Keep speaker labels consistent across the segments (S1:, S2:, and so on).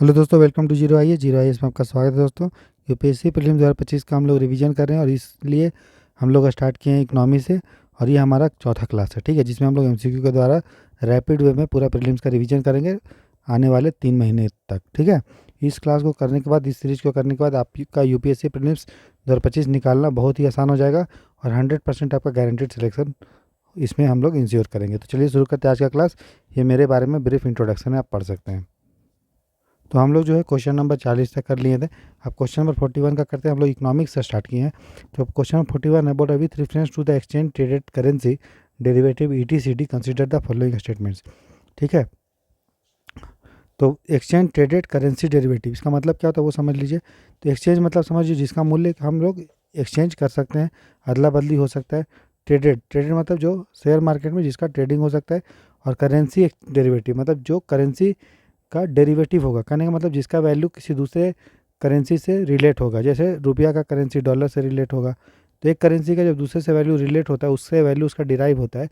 S1: Hello दोस्तों, welcome to zero I S में आपका स्वागत है दोस्तों। यूपीएससी प्रीलिम्स 2025 का हम लोग रिवीजन कर रहे हैं और इसलिए हम लोग स्टार्ट किए हैं इकोनॉमी से। और ये हमारा चौथा क्लास है, ठीक है, जिसमें हम लोग एमसीक्यू के द्वारा रैपिड वे में पूरा प्रीलिम्स का रिवीजन करेंगे आने वाले 3 महीने तक, ठीक है। इस क्लास को करने के बाद, इस सीरीज को करने के बाद आपका यूपीएससी प्रीलिम्स 2025 निकालना बहुत ही आसान हो जाएगा और 100% आपका गारंटेड सिलेक्शन इसमें हम लोग इंश्योर करेंगे। तो चलिए शुरू करते हैं आज का क्लास। ये मेरे बारे में ब्रीफ इंट्रोडक्शन है, आप पढ़ सकते हैं। तो हम लोग जो है क्वेश्चन नंबर 40 तक कर लिए थे। अब क्वेश्चन नंबर 41 का करते हैं। हम लोग इकोनॉमिक्स से स्टार्ट किए हैं। तो क्वेश्चन नंबर 41 है, about with reference to the exchange traded currency derivative ETCD consider the following statements, ठीक है। तो एक्सचेंज ट्रेडेड करेंसी डेरिवेटिव, इसका मतलब क्या होता है वो समझ लीजिए। तो एक्सचेंज मतलब समझिए जिसका मूल्य हम लोग एक्सचेंज कर सकते हैं, अदला बदली हो सकता है। ट्रेडेड ट्रेडेड मतलब जो शेयर मार्केट में जिसका ट्रेडिंग हो सकता है। और करेंसी डेरिवेटिव मतलब जो करेंसी का डेरिवेटिव होगा, कहने का मतलब जिसका वैल्यू किसी दूसरे करेंसी से रिलेट होगा। जैसे रुपया का करेंसी डॉलर से रिलेट होगा, तो एक करेंसी का जब दूसरे से वैल्यू रिलेट होता है उससे वैल्यू उसका डिराइव होता है।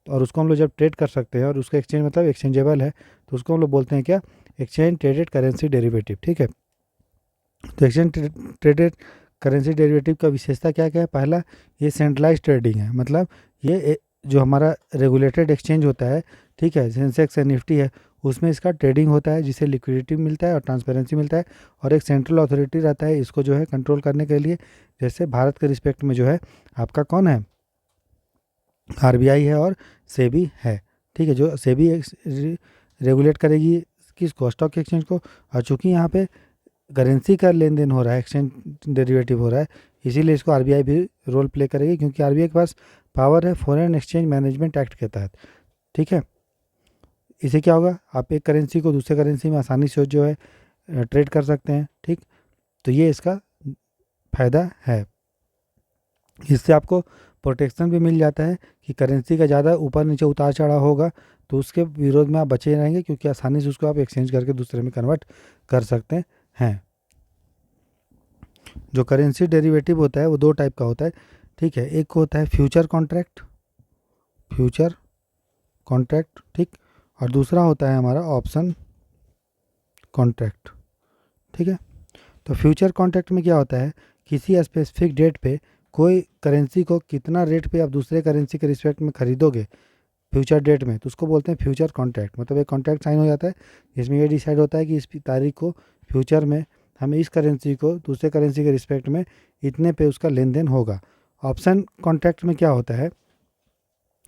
S1: और उसको हम लोग जब ट्रेड कर सकते हैं और उसका एक्सचेंज मतलब एक्सचेंजेबल है, तो उसको हम लोग बोलते हैं क्या, एक्सचेंज ट्रेडेड करेंसी डेरिवेटिव, ठीक है। तो एक्सचेंज ट्रेडेड करेंसी डेरिवेटिव का विशेषता क्या क्या है। पहला, ये सेंट्रलाइज ट्रेडिंग है, मतलब जो हमारा रेगुलेटेड एक्सचेंज होता है, ठीक है, सेंसेक्स या निफ्टी है, उसमें इसका ट्रेडिंग होता है जिससे लिक्विडिटी मिलता है और ट्रांसपेरेंसी मिलता है। और एक सेंट्रल अथॉरिटी रहता है इसको जो है कंट्रोल करने के लिए। जैसे भारत के रिस्पेक्ट में जो है आपका कौन है, आरबीआई है और सेबी है, ठीक है। जो सेबी रेगुलेट करेगी किसको, स्टॉक एक्सचेंज को। और चूंकि यहाँ पे करेंसी का लेन देन हो रहा है, एक्सचेंज डेरिवेटिव हो रहा है, इसीलिए इसको आरबीआई भी रोल प्ले करेगी, क्योंकि आरबीआई के पास पावर है फॉरेन एक्सचेंज मैनेजमेंट एक्ट के तहत, ठीक है। इसे क्या होगा, आप एक करेंसी को दूसरे करेंसी में आसानी से जो है ट्रेड कर सकते हैं, ठीक। तो ये इसका फ़ायदा है। इससे आपको प्रोटेक्शन भी मिल जाता है कि करेंसी का ज़्यादा ऊपर नीचे उतार चढ़ाव होगा तो उसके विरोध में आप बचे रहेंगे, क्योंकि आसानी से उसको आप एक्सचेंज करके दूसरे में कन्वर्ट कर सकते हैं। जो करेंसी डेरिवेटिव होता है वो दो टाइप का होता है, ठीक है। एक होता है फ्यूचर कॉन्ट्रैक्ट, फ्यूचर कॉन्ट्रैक्ट, ठीक। और दूसरा होता है हमारा ऑप्शन कॉन्ट्रैक्ट, ठीक है। तो फ्यूचर कॉन्ट्रैक्ट में क्या होता है, किसी स्पेसिफिक डेट पे कोई करेंसी को कितना रेट पे आप दूसरे करेंसी के रिस्पेक्ट में खरीदोगे फ्यूचर डेट में, तो उसको बोलते हैं फ्यूचर कॉन्ट्रैक्ट। मतलब एक कॉन्ट्रैक्ट साइन हो जाता है जिसमें ये डिसाइड होता है कि इस तारीख को फ्यूचर में हमें इस करेंसी को दूसरे करेंसी के रिस्पेक्ट में इतने पे उसका लेन देन होगा। ऑप्शन कॉन्ट्रैक्ट में क्या होता है,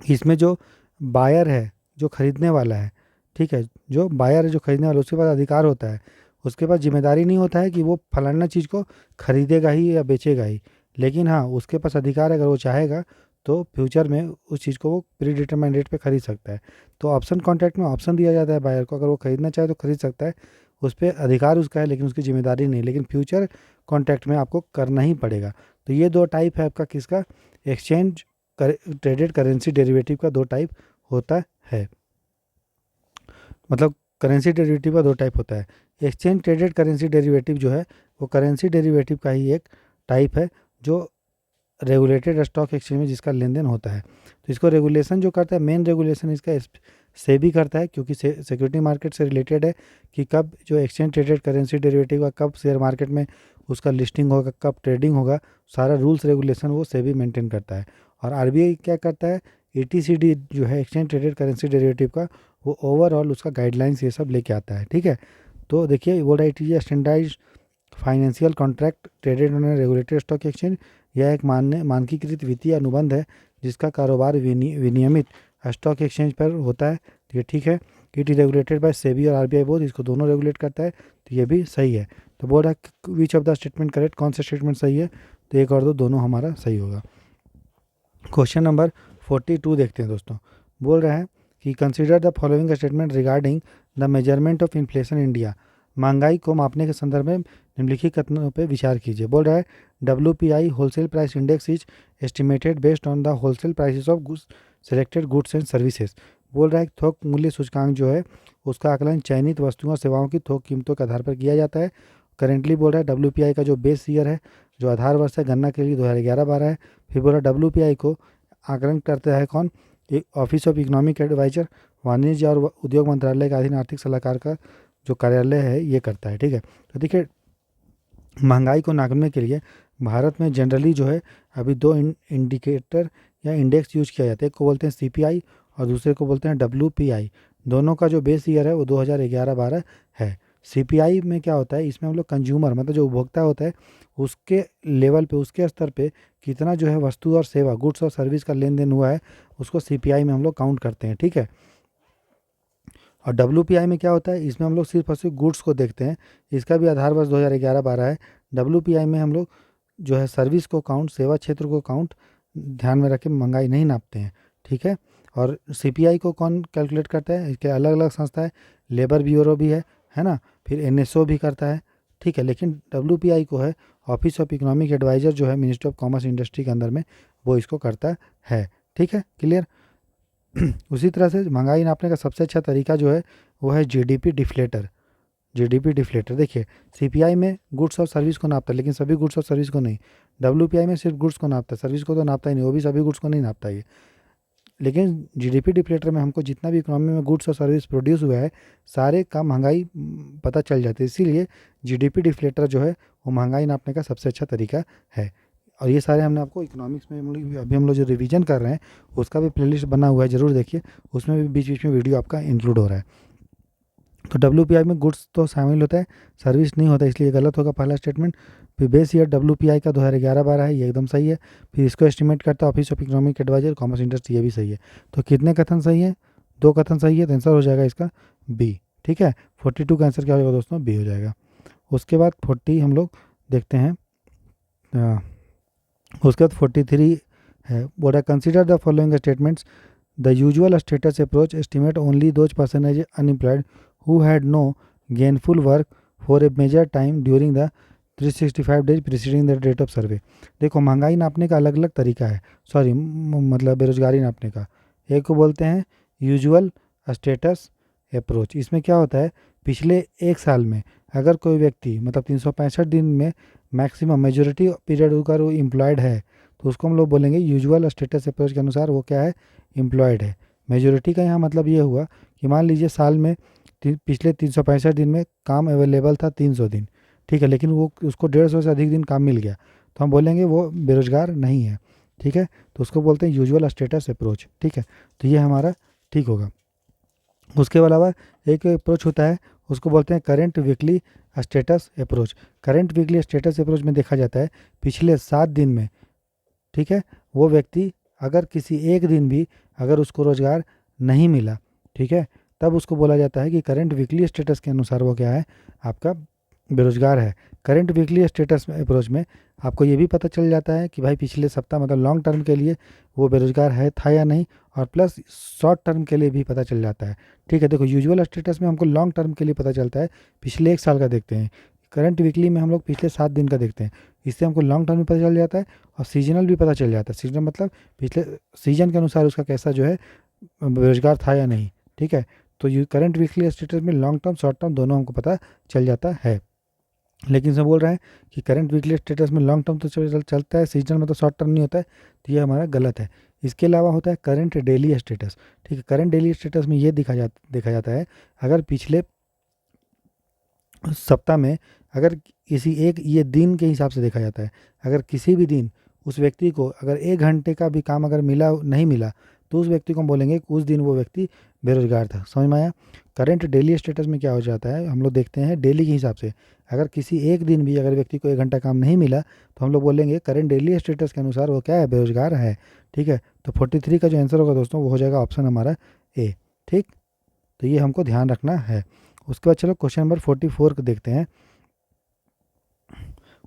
S1: इसमें जो बायर है, जो खरीदने वाला है, ठीक है, जो बायर है जो खरीदने वाला, उसके पास अधिकार होता है, उसके पास जिम्मेदारी नहीं होता है कि वो फलाना चीज़ को खरीदेगा ही या बेचेगा ही। लेकिन हाँ, उसके पास अधिकार है, अगर वो चाहेगा तो फ्यूचर में उस चीज़ को वो प्री डिटरमाइंड रेट पे खरीद सकता है। तो ऑप्शन कॉन्ट्रैक्ट में ऑप्शन दिया जाता है बायर को, अगर वो खरीदना चाहे तो खरीद सकता है, उस पर अधिकार उसका है लेकिन उसकी जिम्मेदारी नहीं। लेकिन फ्यूचर कॉन्ट्रैक्ट में आपको करना ही पड़ेगा। तो ये दो टाइप है आपका किसका, एक्सचेंज ट्रेडेड करेंसी डेरिवेटिव का दो टाइप होता है। मतलब करेंसी डेरिवेटिव का दो टाइप होता है। एक्सचेंज ट्रेडेड करेंसी डेरिवेटिव जो है वो करेंसी डेरिवेटिव का ही एक टाइप है जो रेगुलेटेड स्टॉक एक्सचेंज में जिसका लेन देन होता है। तो इसको रेगुलेशन जो करता है, मेन रेगुलेशन इसका सेबी करता है, क्योंकि सिक्योरिटी मार्केट से रिलेटेड है कि कब जो एक्सचेंज ट्रेडेड करेंसी डेरिवेटिव का कब शेयर मार्केट में उसका लिस्टिंग होगा, कब ट्रेडिंग होगा, सारा रूल्स रेगुलेशन वो सेबी मेंटेन करता है। और आरबीआई क्या करता है, एटीसीडी जो है एक्सचेंज ट्रेडेड करेंसी डेरिवेटिव का, वो ओवरऑल उसका गाइडलाइंस ये सब लेके आता है, ठीक है। तो देखिए वो राइट है standardize financial contract traded on regulated stock exchange. यह एक मानकीकृत वित्तीय अनुबंध है जिसका कारोबार विनियमित स्टॉक एक्सचेंज पर होता है। तो ये ठीक है। It is regulated by SEBI और आरबीआई बोथ, इसको दोनों रेगुलेट करता है, तो ये भी सही है। तो बोल रहा है विच ऑफ द स्टेटमेंट करेक्ट, कौन सा स्टेटमेंट सही है, तो एक और दो दोनों हमारा सही होगा। क्वेश्चन नंबर 42 देखते हैं दोस्तों। बोल रहा है कि consider the following statement regarding the measurement of inflation India. महंगाई को मापने के संदर्भ में निम्नलिखित कथनों पर विचार कीजिए। बोल रहा है WPI wholesale price index is estimated based on the wholesale prices of goods selected goods and services. बोल रहा है थोक मूल्य सूचकांक जो है उसका आकलन चयनित वस्तुओं और सेवाओं की थोक कीमतों के आधार पर किया जाता है। करेंटली बोल रहा है WPI का जो बेस ईयर है, जो आधार वर्ष है गणना के लिए 2011-12 है। फिर बोला WPI को आकलन करता है कौन, ऑफिस ऑफ इकोनॉमिक एडवाइजर, वाणिज्य और उद्योग मंत्रालय के अधीन आर्थिक सलाहकार का जो कार्यालय है ये करता है। ठीक है, तो देखिए महंगाई को नापने के लिए भारत में जनरली जो है अभी दो इंडिकेटर या इंडेक्स यूज किया जाता है। एक को बोलते हैं सीपीआई और दूसरे को बोलते हैं डब्ल्यूपीआई। दोनों का जो बेस ईयर है वो 2011-12 है। सीपीआई में क्या होता है, इसमें हम लोग कंज्यूमर मतलब जो उपभोक्ता होता है उसके लेवल पे, उसके स्तर पे कितना जो है वस्तु और सेवा, गुड्स और सर्विस का लेन देन हुआ है, उसको सीपीआई में हम लोग काउंट करते हैं। ठीक है, और डब्ल्यूपीआई में क्या होता है, इसमें हम लोग सिर्फ और सिर्फ गुड्स को देखते हैं। इसका भी आधार वर्ष 2011-12 है। डब्ल्यूपीआई में हम लोग जो है सर्विस को काउंट, सेवा क्षेत्र को काउंट ध्यान में रख के महंगाई नहीं नापते हैं। ठीक है, और सीपीआई को कौन कैलकुलेट करता है, इसके अलग अलग संस्था है, लेबर ब्यूरो भी है ना, फिर एनएसओ भी करता है। ठीक है, लेकिन डब्ल्यूपीआई को है ऑफिस ऑफ इकोनॉमिक एडवाइजर जो है मिनिस्ट्री ऑफ कॉमर्स इंडस्ट्री के अंदर में, वो इसको करता है। ठीक है, क्लियर। उसी तरह से महंगाई नापने का सबसे अच्छा तरीका जो है वो है जीडीपी डिफ्लेटर। जीडीपी डिफ्लेटर देखिए, सीपीआई में गुड्स और सर्विस को नापता है लेकिन सभी गुड्स और सर्विस को नहीं। डब्ल्यूपीआई में सिर्फ गुड्स को नापता है, सर्विस को तो नापता ही नहीं, वो भी सभी गुड्स को नहीं नापता ये। लेकिन जीडीपी डिफ्लेटर में हमको जितना भी इकोनॉमी में गुड्स और सर्विस प्रोड्यूस हुआ है सारे का महंगाई पता चल जाती है। इसीलिए जीडीपी डिफ्लेटर जो है वो महंगाई नापने का सबसे अच्छा तरीका है। और ये सारे हमने आपको इकोनॉमिक्स में अभी हम लोग जो रिवीजन कर रहे हैं उसका भी प्लेलिस्ट बना हुआ है, ज़रूर देखिए, उसमें भी बीच बीच में वीडियो आपका इंक्लूड हो रहा है। तो डब्ल्यूपीआई में गुड्स तो शामिल होता है, सर्विस नहीं होता, इसलिए गलत होगा पहला स्टेटमेंट। फिर बेस ईयर डब्ल्यूपीआई का 2011-12 है, ये एकदम सही है। फिर इसको एस्टिमेट करता है office of economic adviser commerce industry, ये भी सही है। तो कितने कथन सही है, 2 कथन सही है, तो आंसर हो जाएगा इसका बी। ठीक है, 42 का आंसर क्या हो जाएगा दोस्तों, बी हो जाएगा। उसके बाद 40 हम लोग देखते हैं, उसके बाद 43 है, बोला consider the following statements, the usual status approach estimate only those persons unemployed who had no gainful work for a measured time during the 365 days preceding the date of survey। देखो महंगाई नापने का अलग अलग तरीका है, सॉरी मतलब बेरोजगारी नापने का। एक को बोलते हैं यूजुअल स्टेटस अप्रोच। इसमें क्या होता है, पिछले एक साल में अगर कोई व्यक्ति मतलब 365 दिन में मैक्सिमम मेजोरिटी पीरियड अगर वो एम्प्लॉयड है तो उसको हम लोग बोलेंगे यूजुअल स्टेटस अप्रोच के अनुसार वो क्या है, एम्प्लॉयड है। मेजोरिटी का यहाँ मतलब ये हुआ कि मान लीजिए साल में पिछले 365 दिन में काम अवेलेबल था 300 दिन, ठीक है, लेकिन वो उसको 150 से अधिक दिन काम मिल गया, तो हम बोलेंगे वो बेरोजगार नहीं है। ठीक है, तो उसको बोलते हैं यूजुअल स्टेटस अप्रोच। ठीक है, तो ये हमारा ठीक होगा। उसके अलावा एक अप्रोच होता है उसको बोलते हैं current weekly status approach. Current weekly status approach में देखा जाता है पिछले 7 दिन में, ठीक है, वो व्यक्ति अगर किसी एक दिन भी अगर उसको रोजगार नहीं मिला, ठीक है, तब उसको बोला जाता है कि करंट वीकली स्टेटस के अनुसार वो क्या है, आपका बेरोजगार है। करंट वीकली स्टेटस अप्रोच में आपको ये भी पता चल जाता है कि भाई पिछले सप्ताह मतलब लॉन्ग टर्म के लिए वो बेरोजगार है था या नहीं, और प्लस शॉर्ट टर्म के लिए भी पता चल जाता है। ठीक है, देखो यूजुअल स्टेटस में हमको लॉन्ग टर्म के लिए पता चलता है, पिछले एक साल का देखते हैं। करंट वीकली में हम लोग पिछले 7 दिन का देखते हैं, इससे हमको लॉन्ग टर्म भी पता चल जाता है और सीजनल भी पता चल जाता है। सीजनल मतलब पिछले सीजन के अनुसार उसका कैसा जो है बेरोजगार था या नहीं। ठीक है, तो ये करंट वीकली स्टेटस में लॉन्ग टर्म शॉर्ट टर्म दोनों हमको पता चल जाता है। लेकिन इसमें बोल रहा है कि करंट वीकली स्टेटस में लॉन्ग टर्म तो चलता है, सीजनल में तो शॉर्ट टर्म नहीं होता है, तो ये हमारा गलत है। इसके अलावा होता है करंट डेली स्टेटस। ठीक है, करंट डेली स्टेटस में ये देखा जाता है अगर पिछले सप्ताह में अगर किसी एक ये दिन के हिसाब से देखा जाता है, अगर किसी भी दिन उस व्यक्ति को अगर 1 घंटे का भी काम अगर मिला नहीं मिला तो उस व्यक्ति को हम बोलेंगे कि उस दिन वो व्यक्ति बेरोजगार था। समझ में आया। करंट डेली स्टेटस में क्या हो जाता है, हम लोग देखते हैं डेली के हिसाब से, अगर किसी एक दिन भी अगर व्यक्ति को 1 घंटा काम नहीं मिला तो हम लोग बोलेंगे करंट डेली स्टेटस के अनुसार वो क्या है, बेरोजगार है। ठीक है, तो 43 का जो आंसर होगा दोस्तों वो हो जाएगा ऑप्शन हमारा ए। ठीक, तो ये हमको ध्यान रखना है। उसके बाद चलो क्वेश्चन नंबर 44 को देखते हैं।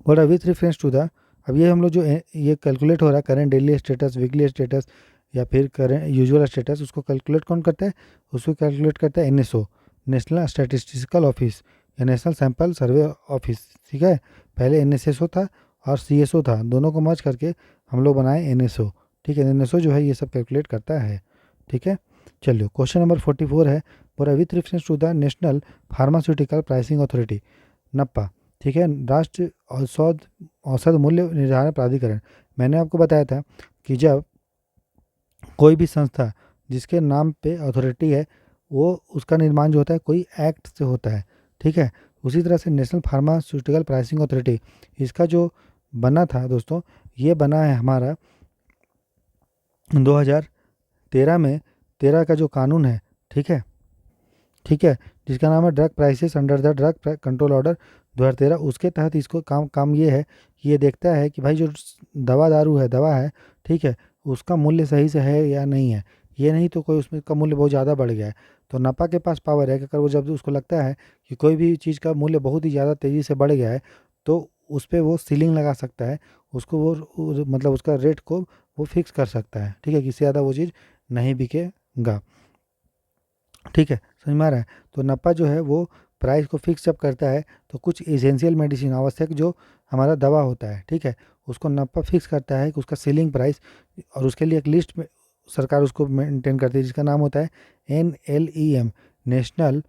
S1: बोला विथ रेफरेंस टू द, अब ये हम लोग जो ये कैलकुलेट हो रहा है current daily status, weekly status या फिर करंट यूजुअल स्टेटस, उसको कैलकुलेट कौन करता है, उसको कैलकुलेट करता है एनएसओ, नेशनल स्टैटिस्टिकल ऑफिस या नेशनल सैंपल सर्वे ऑफिस। ठीक है, पहले एनएसएसओ था और सीएसओ था, दोनों को मर्ज करके हम लोग बनाए एनएसओ। ठीक है, एनएसओ जो है ये सब कैलकुलेट करता है। ठीक है, चलिए क्वेश्चन नंबर 44 है, बोला with reference to the national pharmaceutical pricing authority NPPA. ठीक है, राष्ट्रीय औसत मूल्य निर्धारण प्राधिकरण। मैंने आपको बताया था कि जब कोई भी संस्था जिसके नाम पे अथॉरिटी है वो उसका निर्माण जो होता है कोई एक्ट से होता है, ठीक है। उसी तरह से नेशनल फार्मास्यूटिकल प्राइसिंग अथॉरिटी, इसका जो बना था दोस्तों, ये बना है हमारा 2013 में, 13 का जो कानून है, ठीक है, ठीक है, जिसका नाम है drug prices under the drug control order 2013। उसके तहत इसको काम काम ये है कि ये देखता है कि भाई जो दवा दारू है, दवा है, ठीक है, उसका मूल्य सही से है या नहीं है। ये नहीं तो कोई उसमें का मूल्य बहुत ज़्यादा बढ़ गया है, तो नपा के पास पावर है कि अगर वो जब उसको लगता है कि कोई भी चीज़ का मूल्य बहुत ही ज़्यादा तेज़ी से बढ़ गया है, तो उस पर वो सीलिंग लगा सकता है, उसको मतलब उसका रेट को वो फिक्स कर सकता है, ठीक है, कि इससे ज़्यादा वो चीज़ नहीं बिकेगा, ठीक है, समझ में आ रहा है। तो नपा जो है वो प्राइस को फिक्स जब करता है, तो कुछ एसेंशियल मेडिसिन, आवश्यक जो हमारा दवा होता है, ठीक है, उसको नपा फिक्स करता है कि उसका सेलिंग प्राइस, और उसके लिए एक लिस्ट में सरकार उसको मेंटेन करती है जिसका नाम होता है NLEM, national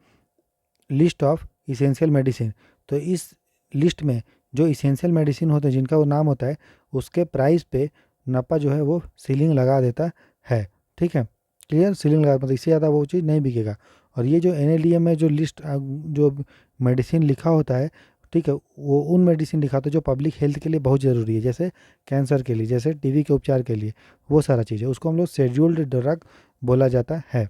S1: list of essential medicine. तो इस लिस्ट में जो इसेंशियल मेडिसिन होते हैं जिनका वो नाम होता है, उसके प्राइस पे नपा जो है वो सीलिंग लगा देता है, ठीक है, क्लियर, सीलिंग लगा, मतलब इससे ज़्यादा वो चीज़ नहीं बिकेगा। और ये जो NLEM में जो लिस्ट जो मेडिसिन लिखा होता है, ठीक है, वो उन मेडिसिन लिखा होता है जो पब्लिक हेल्थ के लिए बहुत ज़रूरी है, जैसे कैंसर के लिए, जैसे टीबी के उपचार के लिए, वो सारा चीज़ है, उसको हम लोग शेड्यूल्ड ड्रग बोला जाता है।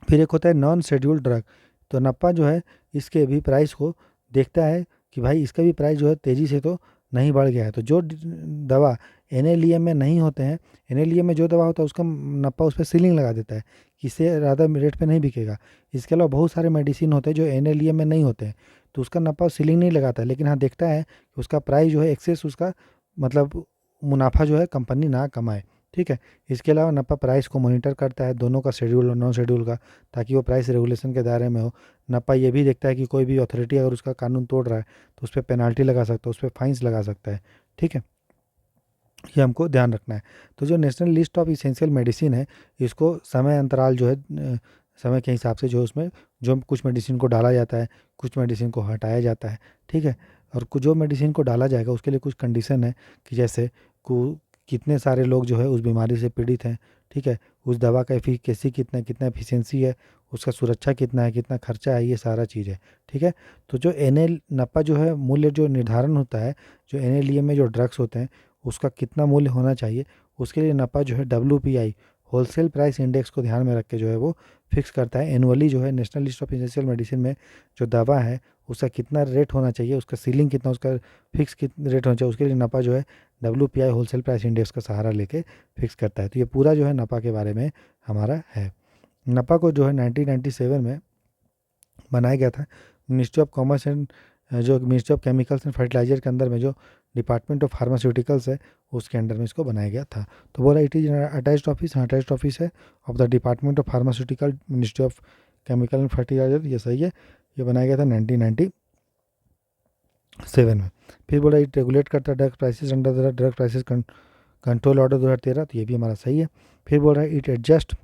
S1: फिर एक होता है नॉन शेड्यूल्ड ड्रग। तो नप्पा जो है इसके भी प्राइस को देखता है कि भाई इसका भी प्राइस जो है तेज़ी से तो नहीं बढ़ गया है। तो जो दवा NLEM में नहीं होते हैं, NLEM में जो दवा होता है उसका नप्पा उस पर सीलिंग लगा देता है कि इससे ज़्यादा रेट पे नहीं बिकेगा। इसके अलावा बहुत सारे मेडिसिन होते हैं जो NLEM में नहीं होते हैं, तो उसका नप्पा सीलिंग नहीं लगाता है, लेकिन हाँ देखता है कि उसका प्राइस जो है एक्सेस, उसका मतलब मुनाफा जो है कंपनी ना कमाए, ठीक है। इसके अलावा नप्पा प्राइस को मॉनिटर करता है, दोनों का, शेड्यूल और नॉन शेड्यूल का, ताकि वो प्राइस रेगुलेशन के दायरे में हो। नप्पा ये भी देखता है कि कोई भी अथॉरिटी अगर उसका कानून तोड़ रहा है तो उस पर पेनाल्टी लगा सकता है, उस पर फाइन्स लगा सकता है, ठीक है, ये हमको ध्यान रखना है। तो जो national list of essential medicine है, इसको समय अंतराल जो है समय के हिसाब से जो उसमें जो कुछ मेडिसिन को डाला जाता है, कुछ मेडिसिन को हटाया जाता है, ठीक है। और जो मेडिसिन को डाला जाएगा उसके लिए कुछ कंडीशन है कि जैसे कितने सारे लोग जो है उस बीमारी से पीड़ित हैं, ठीक है, उस दवा का एफिकेसी कितना है, कितना एफिशिएंसी है, उसका सुरक्षा कितना है, कितना खर्चा है, ये सारा चीज़ है, ठीक है। तो जो नपा जो है मूल्य जो निर्धारण होता है, जो NLEM में जो ड्रग्स होते हैं उसका कितना मूल्य होना चाहिए, उसके लिए नपा जो है WPI, होलसेल प्राइस इंडेक्स को ध्यान में रख के जो है वो फिक्स करता है। एनुअली जो है national list of essential medicine में जो दवा है उसका कितना रेट होना चाहिए, उसका सीलिंग कितना, उसका फिक्स कितना रेट होना चाहिए, उसके लिए नपा जो है WPI होलसेल प्राइस इंडेक्स का सहारा लेके फिक्स करता है। तो ये पूरा जो है नपा के बारे में हमारा है। नपा को जो है 1997 में बनाया गया था, मिनिस्ट्री ऑफ कॉमर्स एंड जो ministry of chemicals and fertilizer के अंदर में जो डिपार्टमेंट ऑफ फार्मास्यूटिकल्स है उसके अंडर में इसको बनाया गया था। तो बोला इट इज अटैच्ड ऑफिस, हाँ अटैच्ड ऑफिस है of the department of pharmaceutical, ministry of chemical and fertilizer, ये सही है, ये बनाया गया था 1997 में। फिर बोला इट रेगुलेट करता है drug prices under the drug prices control order 2013, तो ये भी हमारा सही है। फिर बोल रहा है it adjust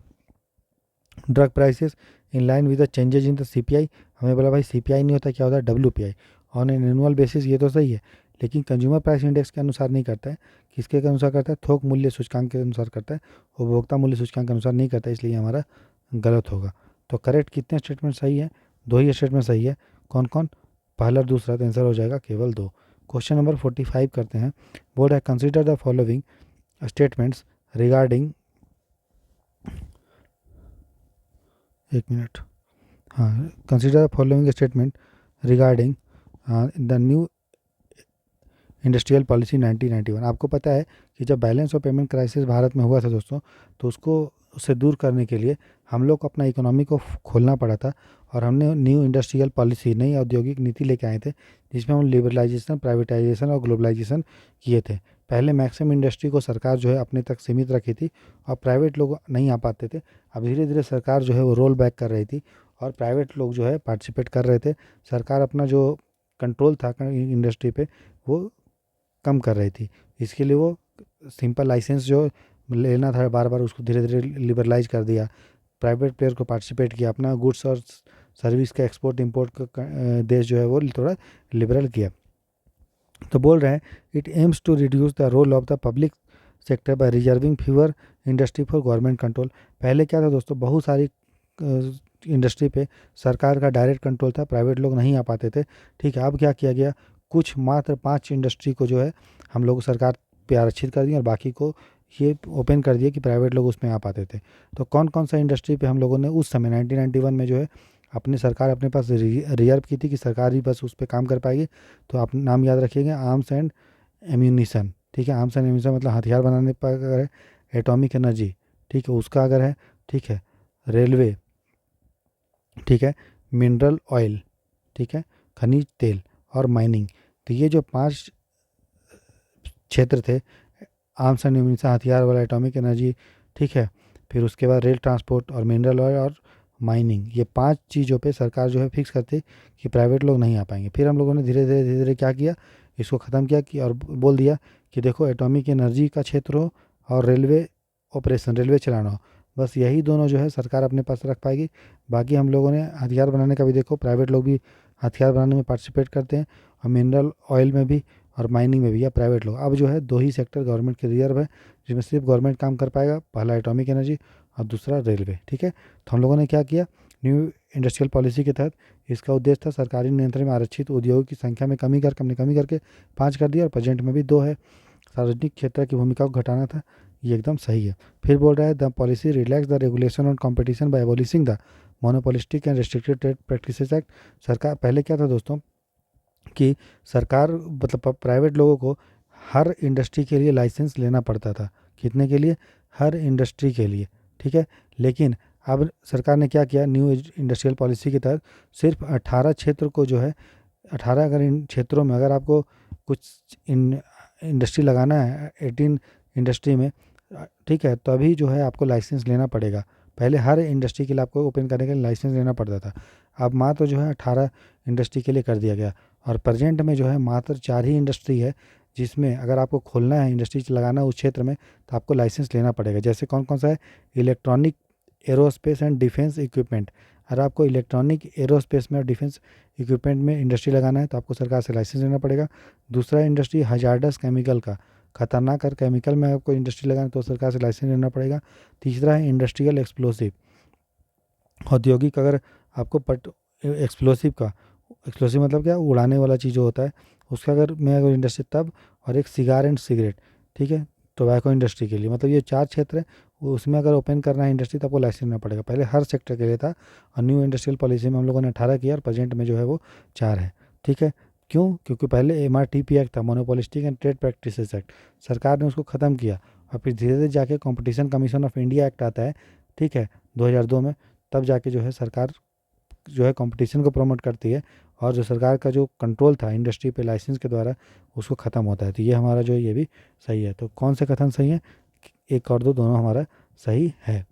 S1: drug prices in line with the changes in the CPI। हमें बोला भाई CPI नहीं होता, क्या होता है WPI on an annual basis, ये तो सही है, लेकिन कंज्यूमर प्राइस इंडेक्स के अनुसार नहीं करता है, किसके अनुसार करता है, थोक मूल्य सूचकांक के अनुसार करता है, उपभोक्ता मूल्य सूचकांक के अनुसार नहीं करता है, इसलिए हमारा गलत होगा। तो करेक्ट कितने स्टेटमेंट सही है, दो ही स्टेटमेंट सही है, कौन कौन, पहला और दूसरा, तो आंसर हो जाएगा केवल दो। क्वेश्चन नंबर 45 करते हैं। बोर्ड है consider the following statements regarding, एक मिनट, हाँ, consider the following statement regarding the new industrial policy 1991। आपको पता है कि जब balance of payment crisis Bharat में हुआ था दोस्तों, तो उससे दूर करने के लिए हम लोग को अपना इकोनॉमी को खोलना पड़ा था, और हमने न्यू इंडस्ट्रियल पॉलिसी, नई औद्योगिक नीति लेके आए थे, जिसमें हम लिबरलाइजेशन, प्राइवेटाइजेशन और ग्लोबलाइजेशन किए थे। पहले मैक्सिमम इंडस्ट्री को सरकार जो है अपने तक सीमित रखी थी और प्राइवेट लोग नहीं आ पाते थे। अब धीरे धीरे सरकार जो है वो रोल बैक कर रही थी और प्राइवेट लोग जो है पार्टिसिपेट कर रहे थे। सरकार अपना जो कंट्रोल था इंडस्ट्री पे वो कम कर रही थी, इसके लिए वो सिंपल लाइसेंस जो लेना था बार बार उसको धीरे धीरे लिबरलाइज कर दिया, प्राइवेट प्लेयर को पार्टिसिपेट किया, अपना गुड्स और सर्विस का एक्सपोर्ट इंपोर्ट का देश जो है वो थोड़ा लिबरल किया। तो बोल रहे हैं it aims to reduce the role of the public sector by reserving fewer industry for government control. पहले क्या था दोस्तों, बहुत सारी इंडस्ट्री पे सरकार का डायरेक्ट कंट्रोल था, प्राइवेट लोग नहीं आ पाते थे। ठीक है, अब क्या किया गया, कुछ मात्र 5 इंडस्ट्री को जो है हम लोग सरकार पे आरक्षित कर दिया और बाकी को ये ओपन कर दिया कि प्राइवेट लोग उसमें आ पाते थे। तो कौन कौन सा इंडस्ट्री पे हम लोगों ने उस समय 1991 में जो है अपनी सरकार अपने पास रिजर्व की थी कि सरकार ही बस उस पर काम कर पाएगी। तो आप नाम याद रखिएगा, आर्म्स एंड एम्यूनिशन। ठीक है, आर्म्स एंड एम्यूनिशन मतलब हथियार बनाने पर अगर है, एटॉमिक एनर्जी, ठीक है उसका अगर है, ठीक है, रेलवे, ठीक है, मिनरल ऑयल, ठीक है, खनिज तेल और माइनिंग। तो ये जो 5 क्षेत्र थे, आर्म्स एंड एम्यूनिशन हथियार वाला, एटॉमिक एनर्जी, ठीक है, फिर उसके बाद रेल ट्रांसपोर्ट और मिनरल ऑयल और माइनिंग, ये 5 चीज़ों पे सरकार जो है फिक्स करती कि प्राइवेट लोग नहीं आ पाएंगे। फिर हम लोगों ने धीरे धीरे क्या किया, इसको ख़त्म किया कि और बोल दिया कि देखो एटॉमिक एनर्जी का क्षेत्र हो और रेलवे ऑपरेशन, रेलवे चलाना हो, बस यही दोनों जो है सरकार अपने पास रख पाएगी। बाकी हम लोगों ने हथियार बनाने का भी देखो, प्राइवेट लोग भी हथियार बनाने में पार्टिसिपेट करते हैं और मिनरल ऑयल में भी और माइनिंग में भी, या प्राइवेट लोग। अब जो है 2 ही सेक्टर गवर्नमेंट के रिजर्व है जिसमें सिर्फ गवर्नमेंट काम कर पाएगा, पहला एटॉमिक एनर्जी और दूसरा रेलवे। ठीक है, तो हम लोगों ने क्या किया, न्यू इंडस्ट्रियल पॉलिसी के तहत इसका उद्देश्य था सरकारी नियंत्रण में आरक्षित उद्योगों की संख्या में कमी करके हमने कमी करके 5 कर दिया और प्रेजेंट में भी 2 है। सार्वजनिक क्षेत्र की भूमिका को घटाना था, ये एकदम सही है। फिर बोल रहा है the policy relax the regulation on competition by abolishing the monopolistic and restricted trade practices act. सरकार पहले क्या था दोस्तों कि सरकार मतलब प्राइवेट लोगों को हर इंडस्ट्री के लिए लाइसेंस लेना पड़ता था। कितने के लिए, हर इंडस्ट्री के लिए। ठीक है, लेकिन अब सरकार ने क्या किया, न्यू इंडस्ट्रियल पॉलिसी के तहत सिर्फ 18 क्षेत्र को जो है, 18 अगर इन क्षेत्रों में अगर आपको कुछ इंडस्ट्री लगाना है 18 इंडस्ट्री में, ठीक है, तभी जो है आपको लाइसेंस लेना पड़ेगा। पहले हर इंडस्ट्री के लिए आपको ओपन करने के लिए लाइसेंस लेना पड़ता था, अब मात्र जो है 18 इंडस्ट्री के लिए कर दिया गया। और प्रेजेंट में जो है मात्र 4 ही इंडस्ट्री है जिसमें अगर आपको खोलना है, इंडस्ट्री लगाना है उस क्षेत्र में, तो आपको लाइसेंस लेना पड़ेगा। जैसे कौन कौन सा है, electronic aerospace and defence equipment. अगर आपको इलेक्ट्रॉनिक एरोस्पेस में और डिफेंस इक्विपमेंट में इंडस्ट्री लगाना है तो आपको सरकार से लाइसेंस लेना पड़ेगा। दूसरा इंडस्ट्री हजार्डस केमिकल का, खतरनाक और केमिकल में आपको इंडस्ट्री लगाना है तो सरकार से लाइसेंस लेना पड़ेगा। तीसरा है इंडस्ट्रियल एक्सप्लोसिव, औद्योगिक अगर आपको एक्सप्लोसिव का, एक्सप्लोसिव मतलब क्या, उड़ाने वाला चीज़ जो होता है उसका अगर मैं अगर इंडस्ट्री तब, और एक सिगार एंड सिगरेट, ठीक है, टोबैको इंडस्ट्री के लिए, मतलब ये 4 क्षेत्र है, उसमें अगर ओपन करना है इंडस्ट्री तो आपको लाइसेंस लेना पड़ेगा। पहले हर सेक्टर के लिए था और न्यू इंडस्ट्रियल पॉलिसी में हम लोगों ने 18 किया और प्रेजेंट में जो है वो 4 है। ठीक है, क्यों, क्योंकि पहले MRTP एक्ट था, monopolistic and trade practices act, सरकार ने उसको ख़त्म किया और फिर धीरे धीरे जाके competition commission of India act आता है, ठीक है, 2002 में, तब जाके जो है सरकार जो है कंपटीशन को प्रमोट करती है और जो सरकार का जो कंट्रोल था इंडस्ट्री पे लाइसेंस के द्वारा उसको ख़त्म होता है। तो ये हमारा जो है ये भी सही है। तो कौन से कथन सही है, 1 और 2 दोनों हमारा सही है।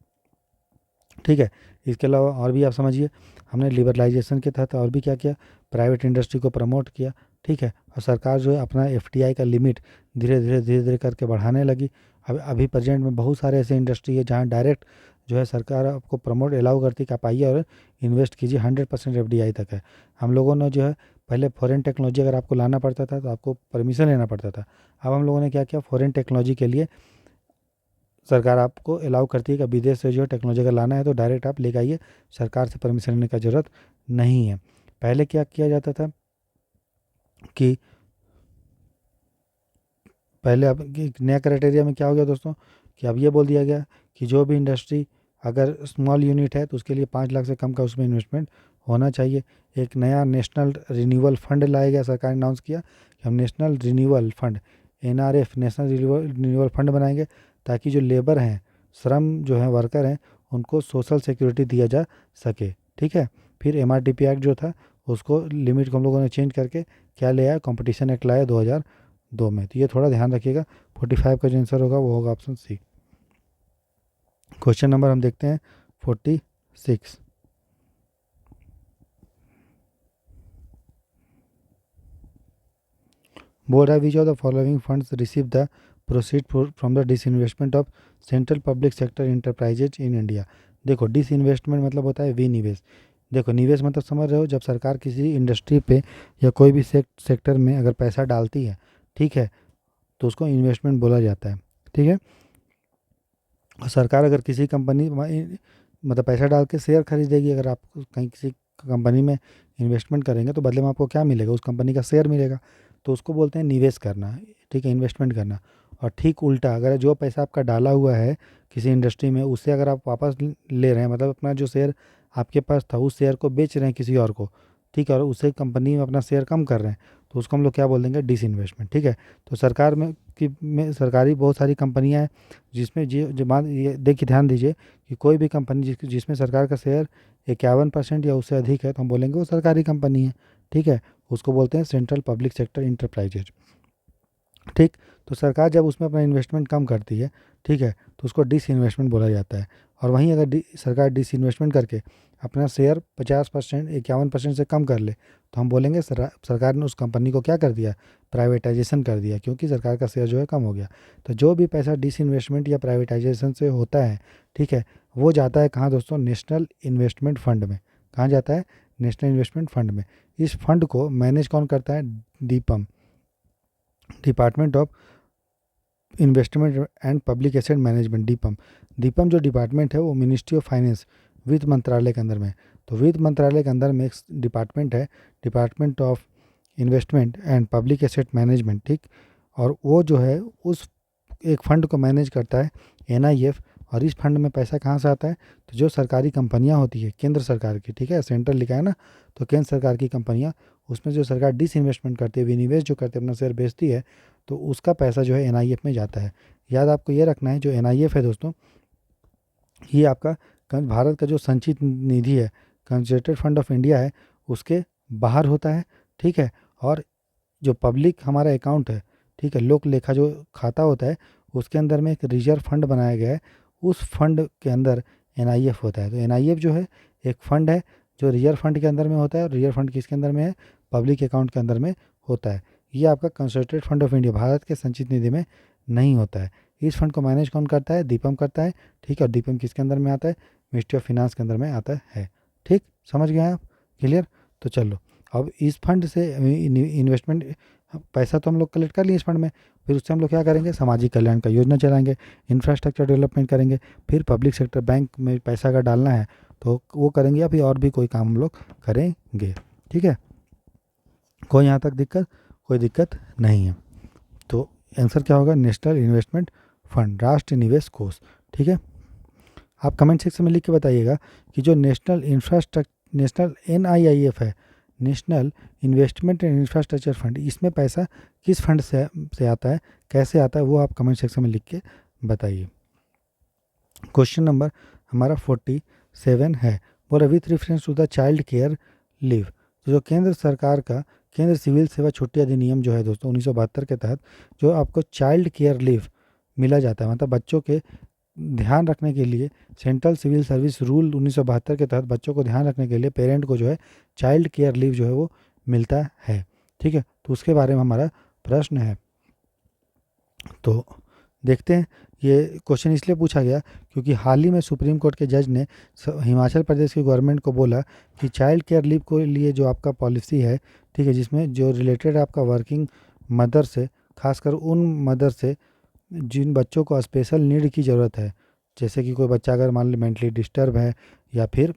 S1: ठीक है, इसके अलावा और भी आप समझिए, हमने लिबरलाइजेशन के तहत और भी क्या किया, प्राइवेट इंडस्ट्री को प्रमोट किया। ठीक है, और सरकार जो है अपना FDI का लिमिट धीरे धीरे करके बढ़ाने लगी। अब अभी प्रेजेंट में बहुत सारे ऐसे इंडस्ट्री है जहाँ डायरेक्ट जो है सरकार आपको प्रमोट अलाउ करती कि आप आइए और इन्वेस्ट कीजिए, 100% FDI तक है। हम लोगों ने जो है पहले फॉरेन टेक्नोलॉजी अगर आपको लाना पड़ता था तो आपको परमिशन लेना पड़ता था। अब हम लोगों ने क्या किया, फॉरेन टेक्नोलॉजी के लिए सरकार आपको अलाउ करती है कि विदेश से जो है टेक्नोलॉजी अगर लाना है तो डायरेक्ट आप लेकर आइए, सरकार से परमिशन लेने का ज़रूरत नहीं है। पहले क्या किया जाता था कि पहले अब नया क्राइटेरिया में क्या हो गया दोस्तों कि अब ये बोल दिया गया कि जो भी इंडस्ट्री अगर स्मॉल यूनिट है तो उसके लिए 5 लाख से कम का उसमें इन्वेस्टमेंट होना चाहिए। एक नया नेशनल रिन्यूअल फंड लाया गया, सरकार ने अनाउंस किया कि हम national renewal fund, NRF, national renewal fund बनाएंगे ताकि जो लेबर हैं, श्रम जो है वर्कर हैं, उनको सोशल सिक्योरिटी दिया जा सके। ठीक है, फिर MRTP एक्ट जो था उसको लिमिट को हम लोगों ने चेंज करके क्या ले आया, कंपटीशन एक्ट लाया 2002 में। तो ये थोड़ा ध्यान रखिएगा। 45 का जो आंसर होगा वो होगा ऑप्शन सी। क्वेश्चन नंबर हम देखते हैं 46। बोल रहा है विच of the following funds receive the proceed from the disinvestment of central public sector enterprises in India. देखो डिसइन्वेस्टमेंट मतलब होता है विनिवेश। देखो निवेश मतलब समझ रहे हो, जब सरकार किसी इंडस्ट्री पे या कोई भी सेक्टर में अगर पैसा डालती है, ठीक है, तो उसको इन्वेस्टमेंट बोला जाता है। ठीक है, और सरकार अगर किसी कंपनी मतलब पैसा डाल के शेयर खरीदेगी। अगर आप कहीं किसी कंपनी में इन्वेस्टमेंट करेंगे तो बदले में आपको क्या मिलेगा, उस कंपनी का शेयर मिलेगा। तो उसको बोलते हैं निवेश करना, ठीक है, इन्वेस्टमेंट करना। और ठीक उल्टा, अगर जो पैसा आपका डाला हुआ है किसी इंडस्ट्री में, उससे अगर आप वापस ले रहे हैं, मतलब अपना जो शेयर आपके पास था उस शेयर को बेच रहे हैं किसी और को, ठीक है, और उसे कंपनी में अपना शेयर कम कर रहे हैं, तो उसको हम लोग क्या बोल देंगे, डिसइन्वेस्टमेंट, ठीक है। तो सरकार में सरकारी बहुत सारी कंपनियां हैं जिसमें जो मान ये देखिए, ध्यान दीजिए कि कोई भी कंपनी जिसमें सरकार का शेयर 51% या उससे अधिक है तो हम बोलेंगे वो सरकारी कंपनी है, ठीक है। उसको बोलते हैं सेंट्रल पब्लिक सेक्टर इंटरप्राइजेज, ठीक। तो सरकार जब उसमें अपना इन्वेस्टमेंट कम करती है, ठीक है, तो उसको डिस इन्वेस्टमेंट बोला जाता है। और वहीं अगर सरकार डिस इन्वेस्टमेंट करके अपना शेयर 50%, 51% से कम कर ले, तो हम बोलेंगे सरकार ने उस कंपनी को क्या कर दिया, प्राइवेटाइजेशन कर दिया, क्योंकि सरकार का शेयर जो है कम हो गया। तो जो भी पैसा डिस इन्वेस्टमेंट या प्राइवेटाइजेशन से होता है, ठीक है, वो जाता है कहाँ दोस्तों, नेशनल इन्वेस्टमेंट फंड में। कहाँ जाता है, नेशनल इन्वेस्टमेंट फंड में। इस फंड को मैनेज कौन करता है, DIPAM, department of investment and public asset management, DIPAM. DIPAM जो डिपार्टमेंट है वो मिनिस्ट्री ऑफ फाइनेंस, वित्त मंत्रालय के अंदर में है। तो वित्त मंत्रालय के अंदर में एक डिपार्टमेंट है, department of investment and public asset management, ठीक। और वो जो है उस एक फ़ंड को मैनेज करता है, एनआईएफ। और इस फंड में पैसा कहाँ से आता है, तो जो सरकारी कंपनियां होती है केंद्र सरकार की, ठीक है, सेंट्रल लिखा है ना, तो केंद्र सरकार की कंपनियां, उसमें जो सरकार डिस इन्वेस्टमेंट करती है, विनिवेश जो करती है, अपना शेयर बेचती है, तो उसका पैसा जो है एनआईएफ में जाता है। याद आपको ये रखना है, जो एनआईएफ है दोस्तों, ये आपका भारत का जो संचित निधि है, कंसोलिडेटेड फंड ऑफ इंडिया है, उसके बाहर होता है, ठीक है। और जो पब्लिक हमारा अकाउंट है, ठीक है, लोक लेखा जो खाता होता है, उसके अंदर में एक रिजर्व फंड बनाया गया है, उस फंड के अंदर एनआईएफ होता है। तो एनआईएफ जो है एक फंड है जो रिजर्व फंड के अंदर में होता है, और रिजर्व फंड किसके अंदर में है, पब्लिक अकाउंट के अंदर में होता है। ये आपका consolidated fund of India, Bharat के संचित निधि में नहीं होता है। इस फंड को मैनेज कौन करता है, दीपम करता है, ठीक है। और दीपम किसके अंदर में आता है, मिनिस्ट्री ऑफ फाइनेंस के अंदर में आता है, ठीक। समझ गए आप, क्लियर। तो चलो, अब इस फंड से इन्वेस्टमेंट पैसा तो हम लोग कलेक्ट कर लिए इस फंड में, फिर उससे हम लोग क्या करेंगे, सामाजिक कल्याण का योजना चलाएंगे, इंफ्रास्ट्रक्चर डेवलपमेंट करेंगे, फिर पब्लिक सेक्टर बैंक में पैसा अगर डालना है तो वो करेंगे, या फिर और भी कोई काम हम लोग करेंगे, ठीक है। कोई यहाँ तक दिक्कत, कोई दिक्कत नहीं है। तो आंसर क्या होगा, नेशनल इन्वेस्टमेंट फंड, राष्ट्रीय निवेश कोष, ठीक है। आप कमेंट सेक्शन में लिख के बताइएगा कि जो नेशनल इंफ्रास्ट्रक्चर, नेशनल एनआईआईएफ है, national investment and infrastructure fund, इसमें पैसा किस फंड से आता है, कैसे आता है, वो आप कमेंट सेक्शन में लिख के बताइए। क्वेश्चन नंबर हमारा 47 है, बोला with reference to the child care leave. तो जो केंद्र सरकार का केंद्र सिविल सेवा छुट्टी अधिनियम जो है दोस्तों 1972 के तहत जो आपको चाइल्ड केयर लीव मिला जाता है, मतलब बच्चों के ध्यान रखने के लिए, सेंट्रल सिविल सर्विस रूल 1972 के तहत बच्चों को ध्यान रखने के लिए पेरेंट को जो है चाइल्ड केयर लीव जो है वो मिलता है, ठीक है। तो उसके बारे में हमारा प्रश्न है। तो देखते हैं, ये क्वेश्चन इसलिए पूछा गया क्योंकि हाल ही में सुप्रीम कोर्ट के जज ने हिमाचल प्रदेश की गवर्नमेंट को बोला कि चाइल्ड केयर लीव को लिए जो आपका पॉलिसी है, ठीक है, जिसमें जो रिलेटेड आपका वर्किंग मदर से, खासकर उन मदर से जिन बच्चों को स्पेशल नीड की ज़रूरत है, जैसे कि कोई बच्चा अगर मान लो मेंटली डिस्टर्ब है या फिर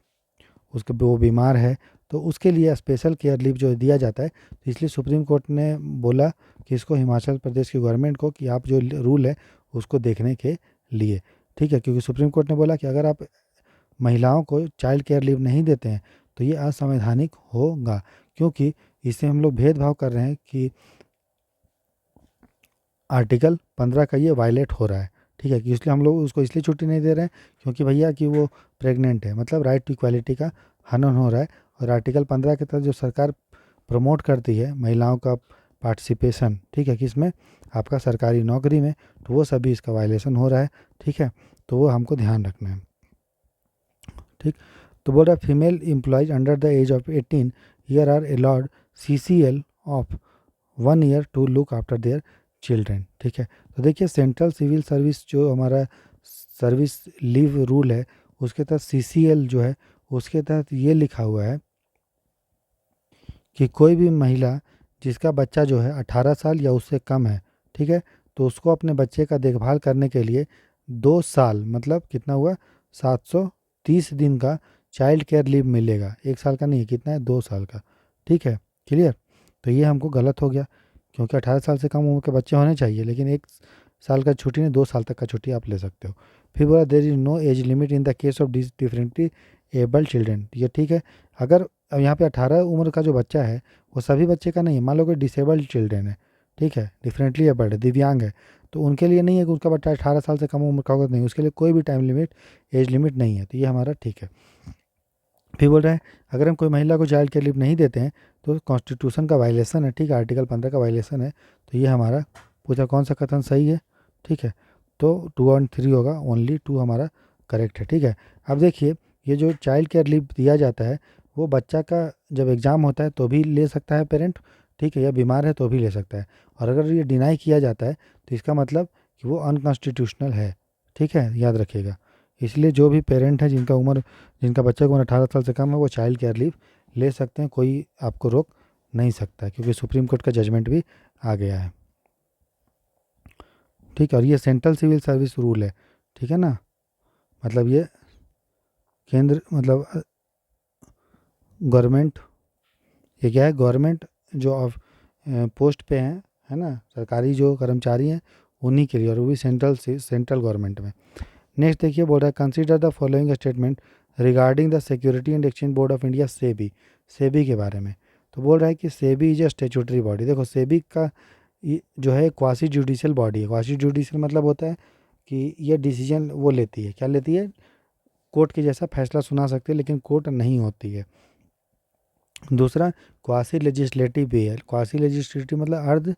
S1: उसके वो बीमार है, तो उसके लिए स्पेशल केयर लीव जो दिया जाता है। तो इसलिए सुप्रीम कोर्ट ने बोला कि इसको हिमाचल प्रदेश की गवर्नमेंट को कि आप जो रूल है उसको देखने के लिए, ठीक है, क्योंकि सुप्रीम कोर्ट ने बोला कि अगर आप महिलाओं को चाइल्ड केयर लीव नहीं देते हैं तो ये असंवैधानिक होगा, क्योंकि इससे हम लोग भेदभाव कर रहे हैं कि आर्टिकल 15 का ये वायलेट हो रहा है, ठीक है, कि इसलिए हम लोग उसको इसलिए छुट्टी नहीं दे रहे हैं क्योंकि भैया कि वो प्रेग्नेंट है, मतलब राइट टू इक्वालिटी का हनन हो रहा है। और आर्टिकल 15 के तहत जो सरकार प्रमोट करती है महिलाओं का पार्टिसिपेशन, ठीक है, किसमें, आपका सरकारी नौकरी में, तो वो सभी इसका वायलेशन हो रहा है, ठीक है। तो वो हमको ध्यान रखना है, ठीक। तो बोल रहा है female employees under the age of 18 year are allowed CCL of 1 year to look after their children, ठीक है। तो देखिए सेंट्रल सिविल सर्विस जो हमारा सर्विस लीव रूल है उसके तहत CCL जो है उसके तहत ये लिखा हुआ है कि कोई भी महिला जिसका बच्चा जो है 18 साल या उससे कम है, ठीक है, तो उसको अपने बच्चे का देखभाल करने के लिए 2 साल, मतलब कितना हुआ, 700 30 दिन का चाइल्ड केयर लीव मिलेगा। 1 साल का नहीं, कितना है, 2 साल का। ठीक है, क्लियर। तो ये हमको गलत हो गया, क्योंकि 18 साल से कम उम्र के बच्चे होने चाहिए, लेकिन 1 साल का छुट्टी नहीं, 2 साल तक का छुट्टी आप ले सकते हो। फिर बोला there is no age limit in the case of differently abled children. ये ठीक है। अगर अब यहाँ पे 18 उम्र का जो बच्चा है वो सभी बच्चे का नहीं है। मान लो कि डिसेबल्ड चिल्ड्रेन है, ठीक है, डिफरेंटली एबल्ड है, दिव्यांग है, तो उनके लिए नहीं है कि उसका बच्चा 18 साल से कम उम्र का होगा, नहीं, उसके लिए कोई भी टाइम लिमिट, एज लिमिट नहीं है। तो ये हमारा ठीक है। फिर बोल रहा है अगर हम कोई महिला को चाइल्ड केयर लीव नहीं देते हैं तो कॉन्स्टिट्यूशन का वायलेशन है, ठीक है, आर्टिकल 15 का वायलेशन है। तो ये हमारा पूछा कौन सा कथन सही है, ठीक है। तो 2 और 3 होगा, ओनली 2 हमारा करेक्ट है, ठीक है। अब देखिए, ये जो चाइल्ड केयर लीव दिया जाता है वो बच्चा का जब एग्ज़ाम होता है तो भी ले सकता है पेरेंट, ठीक है, या बीमार है तो भी ले सकता है। और अगर ये डिनाई किया जाता है तो इसका मतलब कि वो अनकॉन्स्टिट्यूशनल है, ठीक है, याद रखिएगा। इसलिए जो भी पेरेंट है जिनका बच्चा की उम्र 18 साल से कम है वो चाइल्ड केयर लीव ले सकते हैं, कोई आपको रोक नहीं सकता, क्योंकि सुप्रीम कोर्ट का जजमेंट भी आ गया है, ठीक है। और ये सेंट्रल सिविल सर्विस रूल है, ठीक है ना, मतलब ये केंद्र, मतलब गवर्नमेंट, ये क्या है, गवर्नमेंट जो पोस्ट पे हैं, है ना, सरकारी जो कर्मचारी हैं उन्हीं के लिए, और वो भी सेंट्रल गवर्नमेंट में। नेक्स्ट देखिए, बोल रहा है consider the following statement regarding the security and exchange board of India, SEBI के बारे में। तो बोल रहा है कि SEBI is a statutory body. देखो सेबी का जो है क्वासी जुडिशियल बॉडी है। क्वासी जुडिशियल मतलब होता है कि ये डिसीजन वो लेती है, क्या लेती है, कोर्ट के जैसा फैसला सुना सकती है, लेकिन कोर्ट नहीं होती है। दूसरा क्वासी लेजिस्लेटिव भी है। क्वासी लेजिस्लेटिव मतलब अर्ध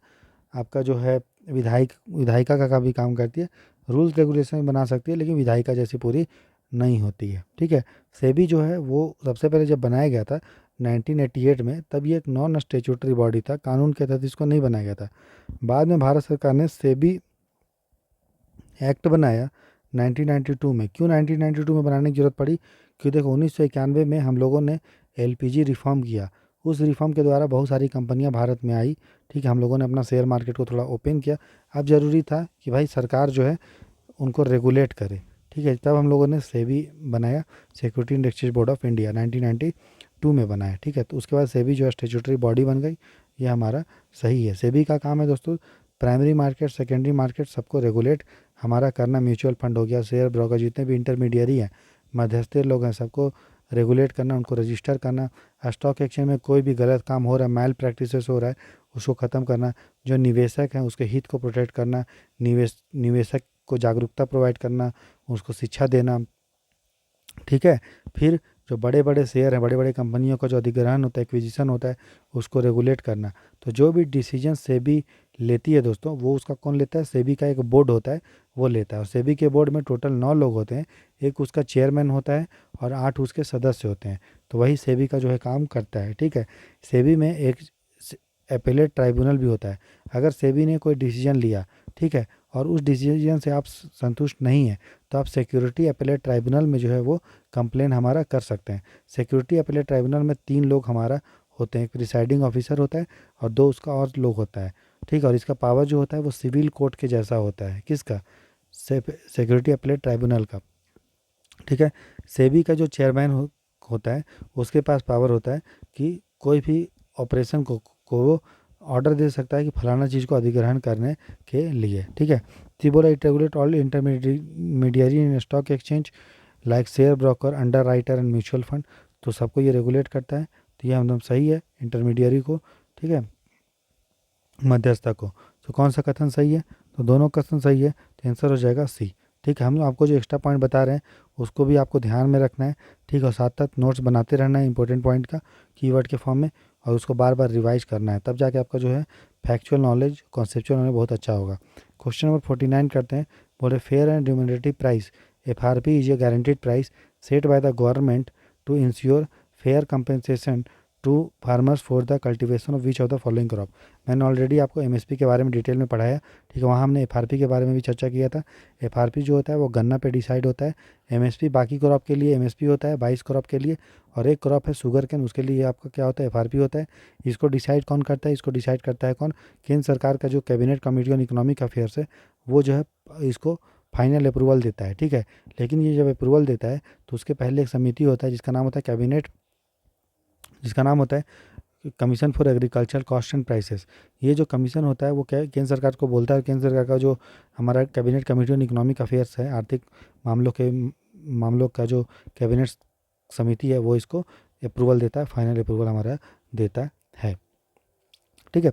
S1: आपका जो है विधायिका का भी काम करती है, रूल्स रेगुलेशन बना सकती है, लेकिन विधायिका जैसी पूरी नहीं होती है, ठीक है। सेबी जो है वो सबसे पहले जब बनाया गया था 1988 में, तब ये एक नॉन स्टेचुटरी बॉडी था, कानून के तहत इसको नहीं बनाया गया था। बाद में भारत सरकार ने सेबी एक्ट बनाया 1992 में। क्यों 1992 में बनाने की जरूरत पड़ी, क्योंकि देखो 1991 में हम लोगों ने एलपीजी रिफॉर्म किया। उस रिफॉर्म के द्वारा बहुत सारी कंपनियां भारत में आई, ठीक है, हम लोगों ने अपना शेयर मार्केट को थोड़ा ओपन किया। अब ज़रूरी था कि भाई सरकार जो है उनको रेगुलेट करे, ठीक है, तब हम लोगों ने सेबी बनाया, security and exchange board of India, 1992 में बनाया, ठीक है। तो उसके बाद सेबी जो है स्टेचुटरी बॉडी बन गई। ये हमारा सही है। सेबी का काम है दोस्तों प्राइमरी मार्केट, सेकेंडरी मार्केट सबको रेगुलेट हमारा करना। म्यूचुअल फंड हो गया, शेयर ब्रोकर, जितने भी इंटरमीडियरी हैं, मध्यस्थ लोग हैं, सबको रेगुलेट करना, उनको रजिस्टर करना। स्टॉक एक्सचेंज में कोई भी गलत काम हो रहा है, मैल प्रैक्टिसेस हो रहा है, उसको ख़त्म करना। जो निवेशक हैं उसके हित को प्रोटेक्ट करना, निवेशक को जागरूकता प्रोवाइड करना, उसको शिक्षा देना, ठीक है। फिर जो बड़े बड़े शेयर हैं, बड़े बड़े कंपनियों का जो अधिग्रहण होता है, एक्विजिशन होता है, उसको रेगुलेट करना। तो जो भी डिसीजन सेबी लेती है दोस्तों, वो उसका कौन लेता है, सेबी का एक बोर्ड होता है, वो लेता है। और सेबी के बोर्ड में टोटल 9 लोग होते हैं, एक उसका चेयरमैन होता है और 8 उसके सदस्य होते हैं। तो वही सेबी का जो है काम करता है, ठीक है। सेबी में एक एपेलेट ट्राइब्यूनल भी होता है। अगर सेबी ने कोई डिसीजन लिया, ठीक है, और उस डिसीजन से आप संतुष्ट नहीं हैं, तो आप सिक्योरिटी अपेलेट ट्राइब्यूनल में जो है वो कंप्लेन हमारा कर सकते हैं। सिक्योरिटी अपेलेट ट्राइब्यूनल में 3 लोग हमारा होते हैं, एक प्रिसाइडिंग ऑफिसर होता है और 2 उसका और लोग होता है, ठीक है। और इसका पावर जो होता है वो सिविल कोर्ट के जैसा होता है, किसका, सिक्योरिटी अपेलेट ट्राइब्यूनल का, ठीक है। सेबी का जो चेयरमैन होता है उसके पास पावर होता है कि कोई भी ऑपरेशन को वो ऑर्डर दे सकता है कि फलाना चीज़ को अधिग्रहण करने के लिए, ठीक है। तो बोला it regulate all intermediary in stock exchange like share broker, under writer and mutual fund. तो सबको ये रेगुलेट करता है। तो ये एकदम सही है, इंटरमीडियरी को, ठीक है, मध्यस्थता को। तो कौन सा कथन सही है, तो दोनों कथन सही है, तो आंसर हो जाएगा सी, ठीक है। हम आपको जो एक्स्ट्रा पॉइंट बता रहे हैं उसको भी आपको ध्यान में रखना है, ठीक है, और साथ साथ नोट्स बनाते रहना है इंपॉर्टेंट पॉइंट का कीवर्ड के फॉर्म में, और उसको बार बार रिवाइज करना है, तब जाके आपका जो है फैक्चुअल नॉलेज, कॉन्सेप्चुअल नॉलेज बहुत अच्छा होगा। क्वेश्चन नंबर 49 करते हैं। बोले fair and remunerative price, FRP is a guaranteed price set by the government to ensure fair compensation to farmers for the cultivation of which of the following crop. मैंने already आपको MSP के बारे में detail में पढ़ाया, ठीक है, वहाँ हमने एफआरपी के बारे में भी चर्चा किया था। एफआरपी जो होता है वो गन्ना पे डिसाइड होता है। एमएसपी बाकी क्रॉप के लिए एमएसपी होता है 22 क्रॉप के लिए, और एक क्रॉप है शुगर केन, उसके लिए आपका क्या होता है, एफआरपी होता है। इसको डिसाइड कौन करता है, इसको डिसाइड करता है कौन, केंद्र सरकार का जो cabinet committee on economic affairs है, वो जो है इसको फाइनल अप्रूवल देता है, ठीक है। लेकिन ये जब अप्रूवल देता है तो उसके पहले एक समिति होता है जिसका नाम होता है कैबिनेट, जिसका नाम होता है commission for agriculture cost and prices. ये जो कमीशन होता है वो क्या केंद्र सरकार को बोलता है, केंद्र सरकार का जो हमारा cabinet committee on economic affairs है, आर्थिक मामलों का जो कैबिनेट समिति है वो इसको अप्रूवल देता है, फाइनल अप्रूवल हमारा देता है, ठीक है।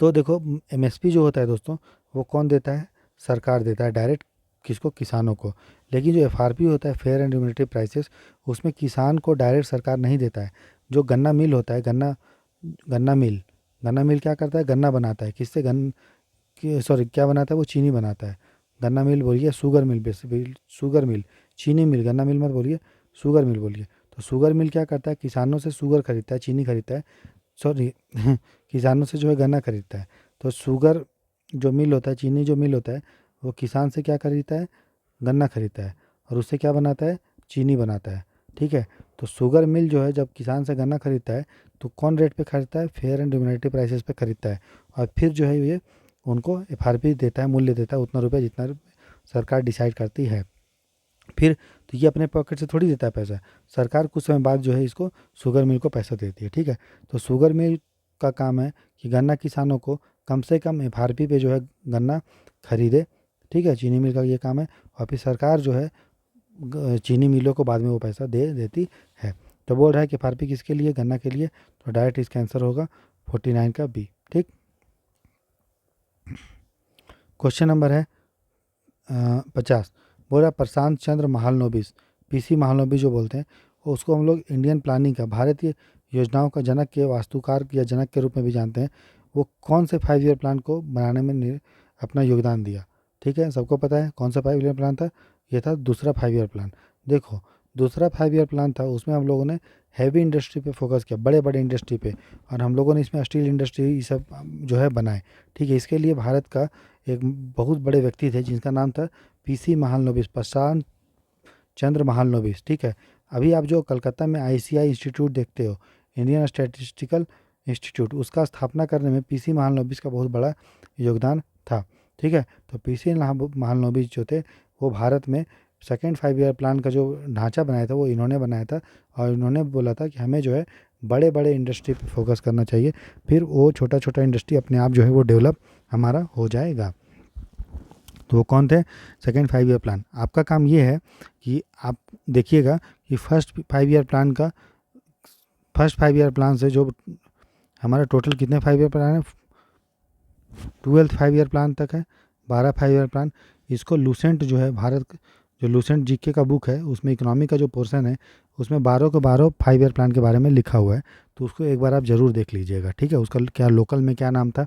S1: तो देखो एमएसपी जो होता है दोस्तों वो कौन देता है, सरकार देता है डायरेक्ट, किसको, किसानों को। लेकिन जो एफआरपी होता है फेयर एंड रिम्यूनरेटिव प्राइसेस, उसमें किसान को डायरेक्ट सरकार नहीं देता है। जो गन्ना मिल होता है, गन्ना मिल क्या करता है, गन्ना बनाता है, किससे सॉरी क्या बनाता है, वो चीनी बनाता है। गन्ना मिल बोलिए, sugar mill, basically sugar mill, चीनी मिल, गन्ना मिल मत बोलिए, शुगर मिल बोलिए। तो शुगर मिल क्या करता है, किसानों से शुगर खरीदता है, चीनी खरीदता है, सॉरी किसानों से जो है गन्ना खरीदता है। तो शुगर जो मिल होता है, चीनी जो मिल होता है, वो किसान से क्या खरीदता है, गन्ना खरीदता है, और उससे क्या बनाता है, चीनी बनाता है, ठीक है। तो शुगर मिल जो है जब किसान से गन्ना खरीदता है तो कौन रेट पे खरीदता है, फेयर एंड रिम्यूनरेटिव प्राइसेस पे खरीदता है, और फिर जो है ये उनको एफआरपी देता है, मूल्य देता है, उतना रुपये जितना सरकार डिसाइड करती है। फिर तो ये अपने पॉकेट से थोड़ी देता है पैसा, सरकार कुछ समय बाद जो है इसको शुगर मिल को पैसा देती है, ठीक है। तो शुगर मिल का काम है कि गन्ना किसानों को कम से कम एफआरपी पे जो है गन्ना खरीदे, ठीक है। चीनी मिल का ये काम है, और फिर सरकार जो है चीनी मिलों को बाद में वो पैसा दे देती है। तो बोल रहा है कि एफआरपी किसके लिए, गन्ना के लिए, तो डायरेक्ट इसका आंसर होगा 49 का बी, ठीक। क्वेश्चन नंबर है 50। बोल रहा प्रशांत चंद्र महालनोबिस, पीसी महालनोबिस जो बोलते हैं, उसको हम लोग इंडियन प्लानिंग का, भारतीय योजनाओं का जनक के, वास्तुकार या जनक के रूप में भी जानते हैं। वो कौन से 5 ईयर प्लान को बनाने में अपना योगदान दिया, ठीक है। सबको पता है कौन सा 5 ईयर प्लान था, ये था दूसरा 5 ईयर प्लान। देखो दूसरा 5 ईयर प्लान था, उसमें हम लोगों ने हैवी इंडस्ट्री पे फोकस किया, बड़े बड़े इंडस्ट्री पे, और हम लोगों ने इसमें स्टील इंडस्ट्री ये सब जो है बनाए, ठीक है। इसके लिए भारत का एक बहुत बड़े व्यक्ति थे जिनका नाम था पीसी महालनोबिस, प्रशांत चंद्र महालनोबिस, ठीक है। अभी आप जो कलकत्ता में आईसीआई इंस्टीट्यूट देखते हो, इंडियन स्टैटिस्टिकल इंस्टीट्यूट, उसका स्थापना करने में पीसी महालनोबिस का बहुत बड़ा योगदान था, ठीक है। तो पीसी महालनोबिस जो थे वो भारत में सेकेंड 5 ईयर प्लान का जो ढांचा बनाया था वो इन्होंने बनाया था, और इन्होंने बोला था कि हमें जो है बड़े बड़े इंडस्ट्री पे फोकस करना चाहिए, फिर वो छोटा छोटा इंडस्ट्री अपने आप जो है वो डेवलप हमारा हो जाएगा। तो वो कौन थे, सेकेंड 5 ईयर प्लान। आपका काम ये है कि आप देखिएगा कि फर्स्ट 5 ईयर प्लान का, फर्स्ट 5 ईयर प्लान से जो हमारा टोटल कितने 5 ईयर प्लान है, 12th 5 ईयर प्लान तक है, 12 5 ईयर प्लान। इसको लूसेंट जो है, भारत जो लूसेंट जीके का बुक है उसमें इकोनॉमी का जो पोर्शन है उसमें 12 के 12 5 ईयर प्लान के बारे में लिखा हुआ है, तो उसको एक बार आप ज़रूर देख लीजिएगा, ठीक है। उसका क्या लोकल में क्या नाम था,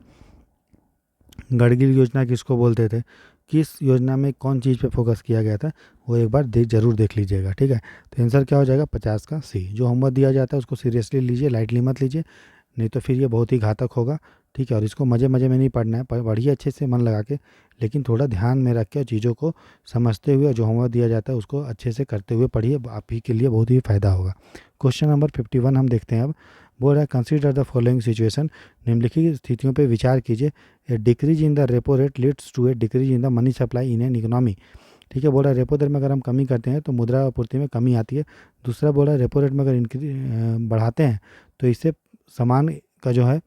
S1: गडगिल योजना किसको बोलते थे, किस योजना में कौन चीज़ पे फोकस किया गया था, वो एक बार ज़रूर देख लीजिएगा, ठीक है। तो आंसर क्या हो जाएगा 50 का सी। जो होमवर्क दिया जाता है उसको सीरियसली लीजिए, लाइटली मत लीजिए, नहीं तो फिर ये बहुत ही घातक होगा, ठीक है। और इसको मज़े मज़े में नहीं पढ़ना है, पढ़िए अच्छे से मन लगा के, लेकिन थोड़ा ध्यान में रख के चीज़ों को समझते हुए, जो होमवर्क दिया जाता है उसको अच्छे से करते हुए पढ़िए, आप ही के लिए बहुत ही फ़ायदा होगा। क्वेश्चन नंबर 51 हम देखते हैं अब। बोल रहा है कंसीडर द फॉलोइंग सिचुएशन, निम्नलिखित स्थितियों पर विचार कीजिए। A decrease in the repo rate leads to a decrease in the money supply in an economy, ठीक है। बोल रहा है रेपो दर में अगर हम कमी करते हैं तो मुद्रा आपूर्ति में कमी आती है। दूसरा बोल रहा है रेपो रेट में अगर बढ़ाते हैं तो इससे सामान का जो है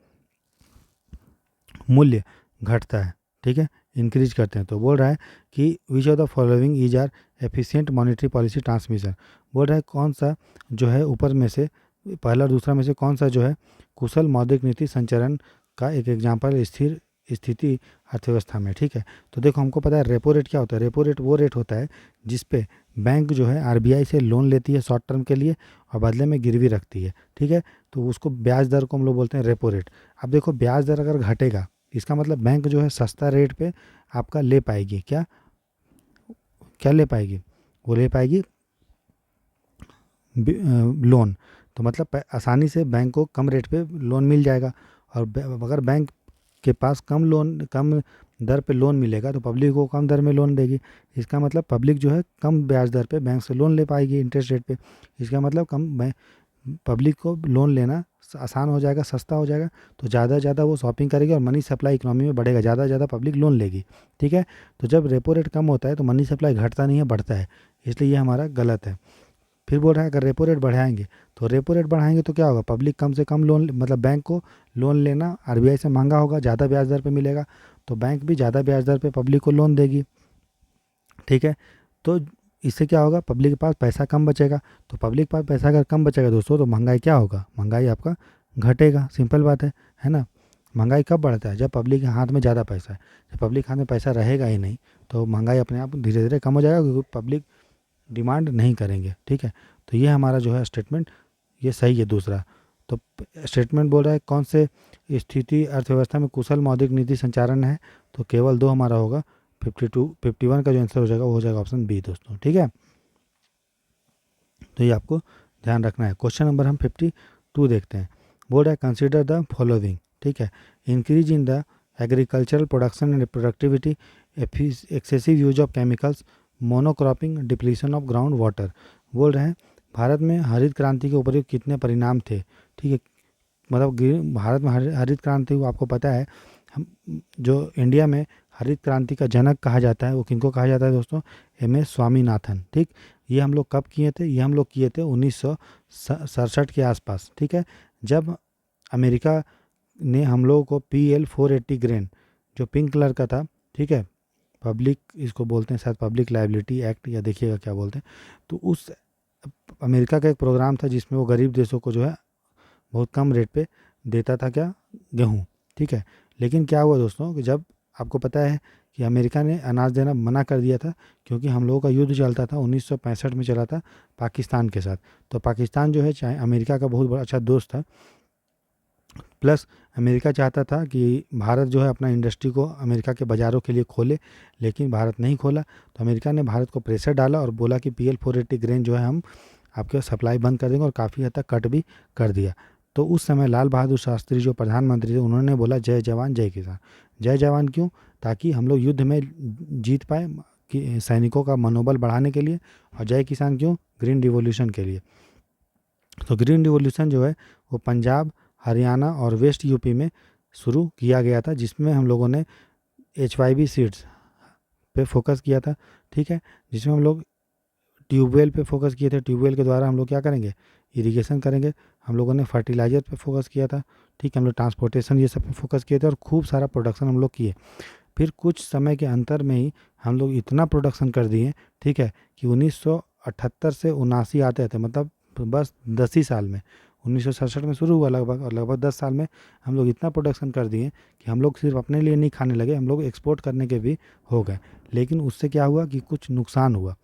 S1: मूल्य घटता है, ठीक है, इंक्रीज करते हैं। तो बोल रहा है कि which of the following is are efficient monetary policy transmission, बोल रहा है कौन सा जो है ऊपर में से, पहला और दूसरा में से कौन सा जो है कुशल मौद्रिक नीति संचरण का एक एग्जाम्पल स्थिर स्थिति अर्थव्यवस्था में, ठीक है। तो देखो हमको पता है रेपो रेट क्या होता है, रेपो रेट वो रेट होता है जिस पे बैंक जो है आरबीआई से लोन लेती है शॉर्ट टर्म के लिए और बदले में गिरवी रखती है, ठीक है। तो उसको ब्याज दर को हम लोग बोलते हैं रेपो रेट। अब देखो ब्याज दर अगर घटेगा इसका मतलब बैंक जो है सस्ता रेट पे आपका ले पाएगी, क्या क्या ले पाएगी, वो ले पाएगी लोन। तो मतलब आसानी से बैंक को कम रेट पे लोन मिल जाएगा, और अगर बैंक के पास कम दर पे लोन मिलेगा तो पब्लिक को कम दर में लोन देगी। इसका मतलब पब्लिक जो है कम ब्याज दर पे बैंक से लोन ले पाएगी इंटरेस्ट रेट पे। इसका मतलब पब्लिक को लोन लेना आसान हो जाएगा, सस्ता हो जाएगा, तो ज़्यादा से ज़्यादा वो शॉपिंग करेगी और मनी सप्लाई इकोनॉमी में बढ़ेगा, ज़्यादा से ज़्यादा पब्लिक लोन लेगी। ठीक है, तो जब रेपो रेट कम होता है तो मनी सप्लाई घटता नहीं है, बढ़ता है, इसलिए ये हमारा गलत है। फिर बोल रहा है अगर रेपो रेट बढ़ाएंगे, तो रेपो रेट बढ़ाएंगे तो क्या होगा, पब्लिक कम से कम लोन, मतलब बैंक को लोन लेना आरबीआई से महंगा होगा, ज़्यादा ब्याज दर पे मिलेगा, तो बैंक भी ज़्यादा ब्याज दर पे पब्लिक को लोन देगी। ठीक है, तो इससे क्या होगा, पब्लिक के पास पैसा कम बचेगा, तो पब्लिक के पास पैसा अगर कम बचेगा दोस्तों, तो महंगाई क्या होगा, महंगाई आपका घटेगा, सिंपल बात है ना। महंगाई कब बढ़ता है, जब पब्लिक के हाथ में ज़्यादा पैसा है, जब पब्लिक के हाथ में पैसा रहेगा ही नहीं, तो महंगाई अपने आप धीरे धीरे कम हो जाएगा, क्योंकि पब्लिक डिमांड नहीं करेंगे। ठीक है, तो ये हमारा जो है स्टेटमेंट, ये सही है दूसरा। तो स्टेटमेंट बोल रहा है कौन से स्थिति अर्थव्यवस्था में कुशल मौद्रिक नीति संचालन है, तो केवल 2 हमारा होगा, 51 का जो आंसर हो जाएगा वो हो जाएगा ऑप्शन बी दोस्तों। ठीक है, तो ये आपको ध्यान रखना है। क्वेश्चन नंबर हम 52 देखते हैं। बोल रहा है कंसिडर द फॉलोइंग। ठीक है, increase in the agricultural production and productivity, excessive use of chemicals, monocropping, depletion of ground water. बोल रहे हैं भारत में हरित क्रांति के ऊपर कितने परिणाम थे। ठीक है, मतलब भारत में हरित क्रांति को आपको पता है, हम जो इंडिया में हरित क्रांति का जनक कहा जाता है, वो किनको कहा जाता है दोस्तों, एम.एस. स्वामीनाथन। ठीक, ये हम लोग कब किए थे, ये हम लोग किए थे 1967 के आसपास। ठीक है, जब अमेरिका ने हम लोगों को PL-480 ग्रेन, जो पिंक कलर का था, ठीक है, पब्लिक इसको बोलते हैं शायद पब्लिक लाइबिलिटी एक्ट, या देखिएगा क्या बोलते हैं, तो उस अमेरिका का एक प्रोग्राम था जिसमें वो गरीब देशों को जो है बहुत कम रेट पे देता था, क्या, गेहूँ। ठीक है, लेकिन क्या हुआ दोस्तों कि जब आपको पता है कि अमेरिका ने अनाज देना मना कर दिया था, क्योंकि हम लोगों का युद्ध चलता था 1965 में, चला था पाकिस्तान के साथ। तो पाकिस्तान जो है चाहे अमेरिका का बहुत बड़ा अच्छा दोस्त था, प्लस अमेरिका चाहता था कि भारत जो है अपना इंडस्ट्री को अमेरिका के बाज़ारों के लिए खोले, लेकिन भारत नहीं खोला। तो अमेरिका ने भारत को प्रेशर डाला और बोला कि PL-480 ग्रेन जो है हम आपके सप्लाई बंद कर देंगे, और काफ़ी हद तक कट भी कर दिया। तो उस समय लाल बहादुर शास्त्री जो प्रधानमंत्री थे, उन्होंने बोला जय जवान जय किसान। जय जवान क्यों, ताकि हम लोग युद्ध में जीत पाए, कि सैनिकों का मनोबल बढ़ाने के लिए, और जय किसान क्यों, ग्रीन रिवॉल्यूशन के लिए। तो ग्रीन रिवॉल्यूशन जो है वो पंजाब, हरियाणा और वेस्ट यूपी में शुरू किया गया था, जिसमें हम लोगों ने HYV सीड्स पे फोकस किया था। ठीक है, जिसमें हम लोग ट्यूबवेल पे फोकस किए थे, ट्यूबवेल के द्वारा हम लोग क्या करेंगे, इरिगेशन करेंगे। हम लोगों ने फर्टिलाइजर पे फोकस किया था। ठीक है, हम लोग ट्रांसपोर्टेशन ये सब पे फोकस किए थे, और खूब सारा प्रोडक्शन हम लोग किए। फिर कुछ समय के अंतर में ही हम लोग इतना प्रोडक्शन कर दिए, ठीक है, कि 1978 से 79 आते थे, मतलब बस 10 ही साल में, 1967 में शुरू हुआ लगभग, और लगभग 10 साल में हम लोग इतना प्रोडक्शन कर दिए कि हम लोग सिर्फ अपने लिए नहीं खाने लगे, हम लोग एक्सपोर्ट करने के भी हो गए। लेकिन उससे क्या हुआ कि कुछ नुकसान हुआ।